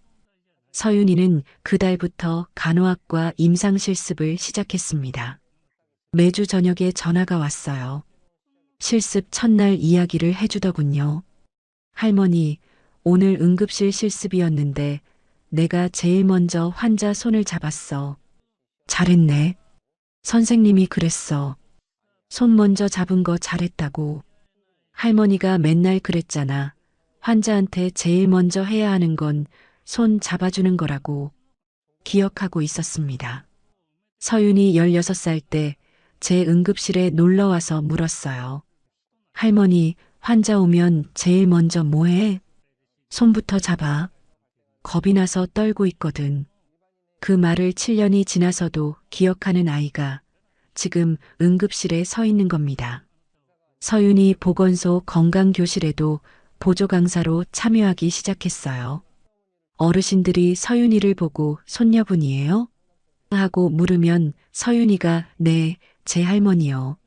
서윤이는 그달부터 간호학과 임상실습을 시작했습니다. 매주 저녁에 전화가 왔어요. 실습 첫날 이야기를 해주더군요. 할머니, 오늘 응급실 실습이었는데 내가 제일 먼저 환자 손을 잡았어. 잘했네. 선생님이 그랬어. 손 먼저 잡은 거 잘했다고. 할머니가 맨날 그랬잖아. 환자한테 제일 먼저 해야 하는 건 손 잡아주는 거라고. 기억하고 있었습니다. 서윤이 16살 때 제 응급실에 놀러와서 물었어요. 할머니, 환자 오면 제일 먼저 뭐 해? 손부터 잡아. 겁이 나서 떨고 있거든. 그 말을 7년이 지나서도 기억하는 아이가 지금 응급실에 서 있는 겁니다. 서윤이 보건소 건강교실에도 보조 강사로 참여하기 시작했어요. 어르신들이 서윤이를 보고 손녀분이에요? 하고 물으면 서윤이가 네, 제 할머니요.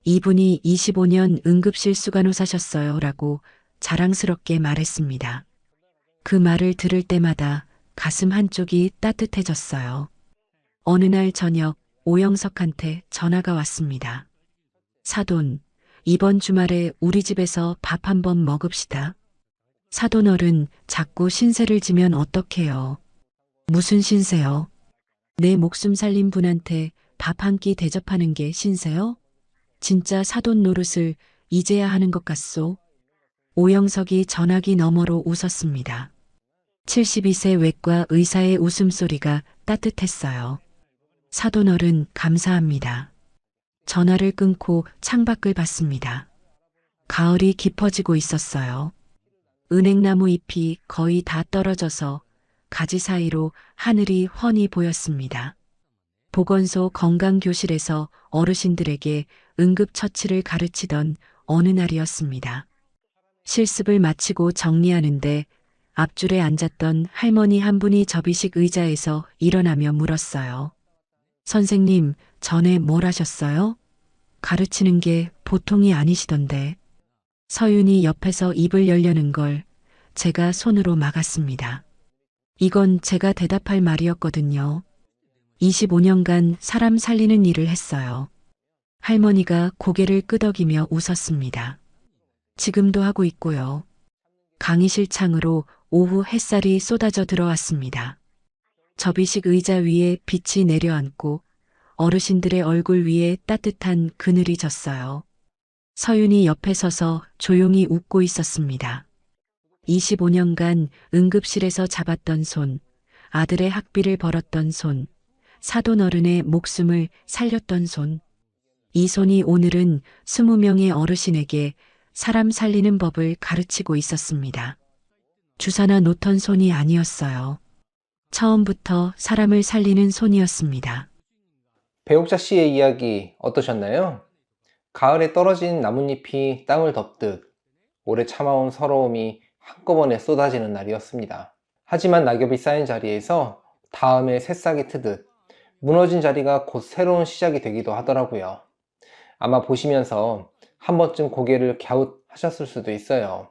이분이 25년 응급실 수간호사셨어요 라고 자랑스럽게 말했습니다. 그 말을 들을 때마다 가슴 한쪽이 따뜻해졌어요. 어느 날 저녁 오영석한테 전화가 왔습니다. 사돈, 이번 주말에 우리 집에서 밥 한번 먹읍시다. 사돈 어른 자꾸 신세를 지면 어떡해요. 무슨 신세요? 내 목숨 살린 분한테 밥 한 끼 대접하는 게 신세요? 진짜 사돈 노릇을 이제야 하는 것 같소? 오영석이 전화기 너머로 웃었습니다. 72세 외과 의사의 웃음소리가 따뜻했어요. 사돈 어른 감사합니다. 전화를 끊고 창밖을 봤습니다. 가을이 깊어지고 있었어요. 은행나무 잎이 거의 다 떨어져서 가지 사이로 하늘이 훤히 보였습니다. 보건소 건강교실에서 어르신들에게 응급처치를 가르치던 어느 날이었습니다. 실습을 마치고 정리하는데 앞줄에 앉았던 할머니 한 분이 접이식 의자에서 일어나며 물었어요. 선생님, 전에 뭘 하셨어요? 가르치는 게 보통이 아니시던데. 서윤이 옆에서 입을 열려는 걸 제가 손으로 막았습니다. 이건 제가 대답할 말이었거든요. 25년간 사람 살리는 일을 했어요. 할머니가 고개를 끄덕이며 웃었습니다. 지금도 하고 있고요. 강의실 창으로 오후 햇살이 쏟아져 들어왔습니다. 접이식 의자 위에 빛이 내려앉고 어르신들의 얼굴 위에 따뜻한 그늘이 졌어요. 서윤이 옆에 서서 조용히 웃고 있었습니다. 25년간 응급실에서 잡았던 손, 아들의 학비를 벌었던 손, 사돈 어른의 목숨을 살렸던 손. 이 손이 오늘은 20명의 어르신에게 사람 살리는 법을 가르치고 있었습니다. 주사나 놓던 손이 아니었어요. 처음부터 사람을 살리는 손이었습니다. 배옥자 씨의 이야기 어떠셨나요? 가을에 떨어진 나뭇잎이 땅을 덮듯 오래 참아온 서러움이 한꺼번에 쏟아지는 날이었습니다. 하지만 낙엽이 쌓인 자리에서 다음에 새싹이 트듯 무너진 자리가 곧 새로운 시작이 되기도 하더라고요. 아마 보시면서 한 번쯤 고개를 갸웃하셨을 수도 있어요.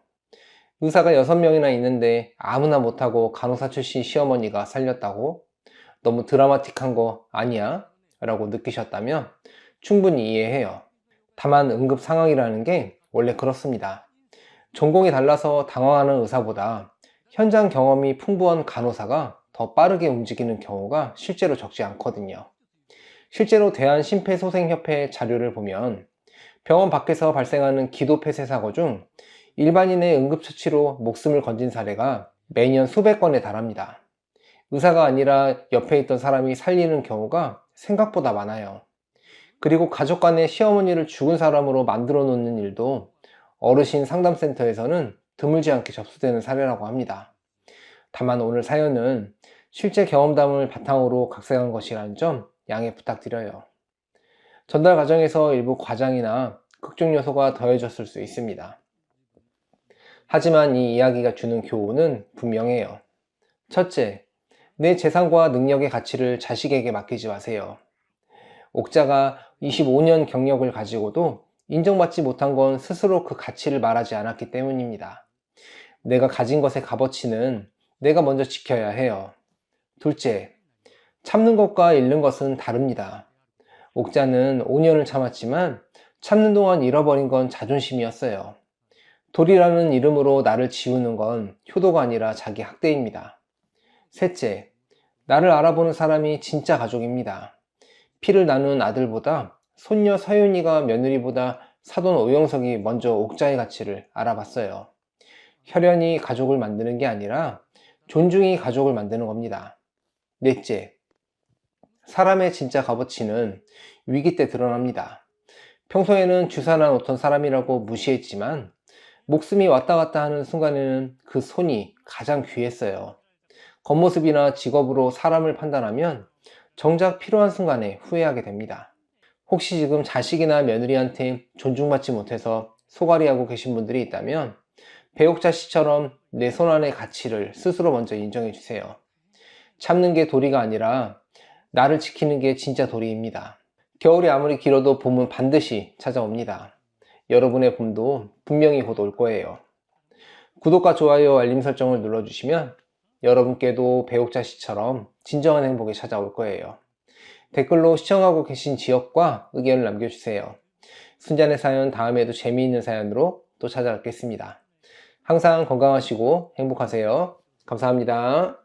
의사가 6명이나 있는데 아무나 못하고 간호사 출신 시어머니가 살렸다고? 너무 드라마틱한 거 아니야? 라고 느끼셨다면 충분히 이해해요. 다만 응급 상황이라는 게 원래 그렇습니다. 전공이 달라서 당황하는 의사보다 현장 경험이 풍부한 간호사가 더 빠르게 움직이는 경우가 실제로 적지 않거든요. 실제로 대한심폐소생협회 자료를 보면 병원 밖에서 발생하는 기도폐쇄 사고 중 일반인의 응급처치로 목숨을 건진 사례가 매년 수백 건에 달합니다. 의사가 아니라 옆에 있던 사람이 살리는 경우가 생각보다 많아요. 그리고 가족 간에 시어머니를 죽은 사람으로 만들어 놓는 일도 어르신 상담센터에서는 드물지 않게 접수되는 사례라고 합니다. 다만 오늘 사연은 실제 경험담을 바탕으로 각색한 것이라는 점 양해 부탁드려요. 전달 과정에서 일부 과장이나 극중 요소가 더해졌을 수 있습니다. 하지만 이 이야기가 주는 교훈은 분명해요. 첫째, 내 재산과 능력의 가치를 자식에게 맡기지 마세요. 옥자가 25년 경력을 가지고도 인정받지 못한 건 스스로 그 가치를 말하지 않았기 때문입니다. 내가 가진 것의 값어치는 내가 먼저 지켜야 해요. 둘째, 참는 것과 잃는 것은 다릅니다. 옥자는 5년을 참았지만 참는 동안 잃어버린 건 자존심이었어요. 돌이라는 이름으로 나를 지우는 건 효도가 아니라 자기 학대입니다. 셋째, 나를 알아보는 사람이 진짜 가족입니다. 피를 나눈 아들보다 손녀 서윤이가 며느리보다 사돈 오영석이 먼저 옥자의 가치를 알아봤어요. 혈연이 가족을 만드는 게 아니라 존중이 가족을 만드는 겁니다. 넷째, 사람의 진짜 값어치는 위기 때 드러납니다. 평소에는 주사나 놓던 사람이라고 무시했지만 목숨이 왔다 갔다 하는 순간에는 그 손이 가장 귀했어요. 겉모습이나 직업으로 사람을 판단하면 정작 필요한 순간에 후회하게 됩니다. 혹시 지금 자식이나 며느리한테 존중받지 못해서 소갈이하고 계신 분들이 있다면 배옥자 씨처럼 내 손 안의 가치를 스스로 먼저 인정해 주세요. 참는 게 도리가 아니라 나를 지키는 게 진짜 도리입니다. 겨울이 아무리 길어도 봄은 반드시 찾아옵니다. 여러분의 봄도 분명히 곧 올 거예요. 구독과 좋아요, 알림 설정을 눌러주시면 여러분께도 배옥자 씨처럼 진정한 행복이 찾아올 거예요. 댓글로 시청하고 계신 지역과 의견을 남겨주세요. 순잔의 사연 다음에도 재미있는 사연으로 또 찾아뵙겠습니다. 항상 건강하시고 행복하세요. 감사합니다.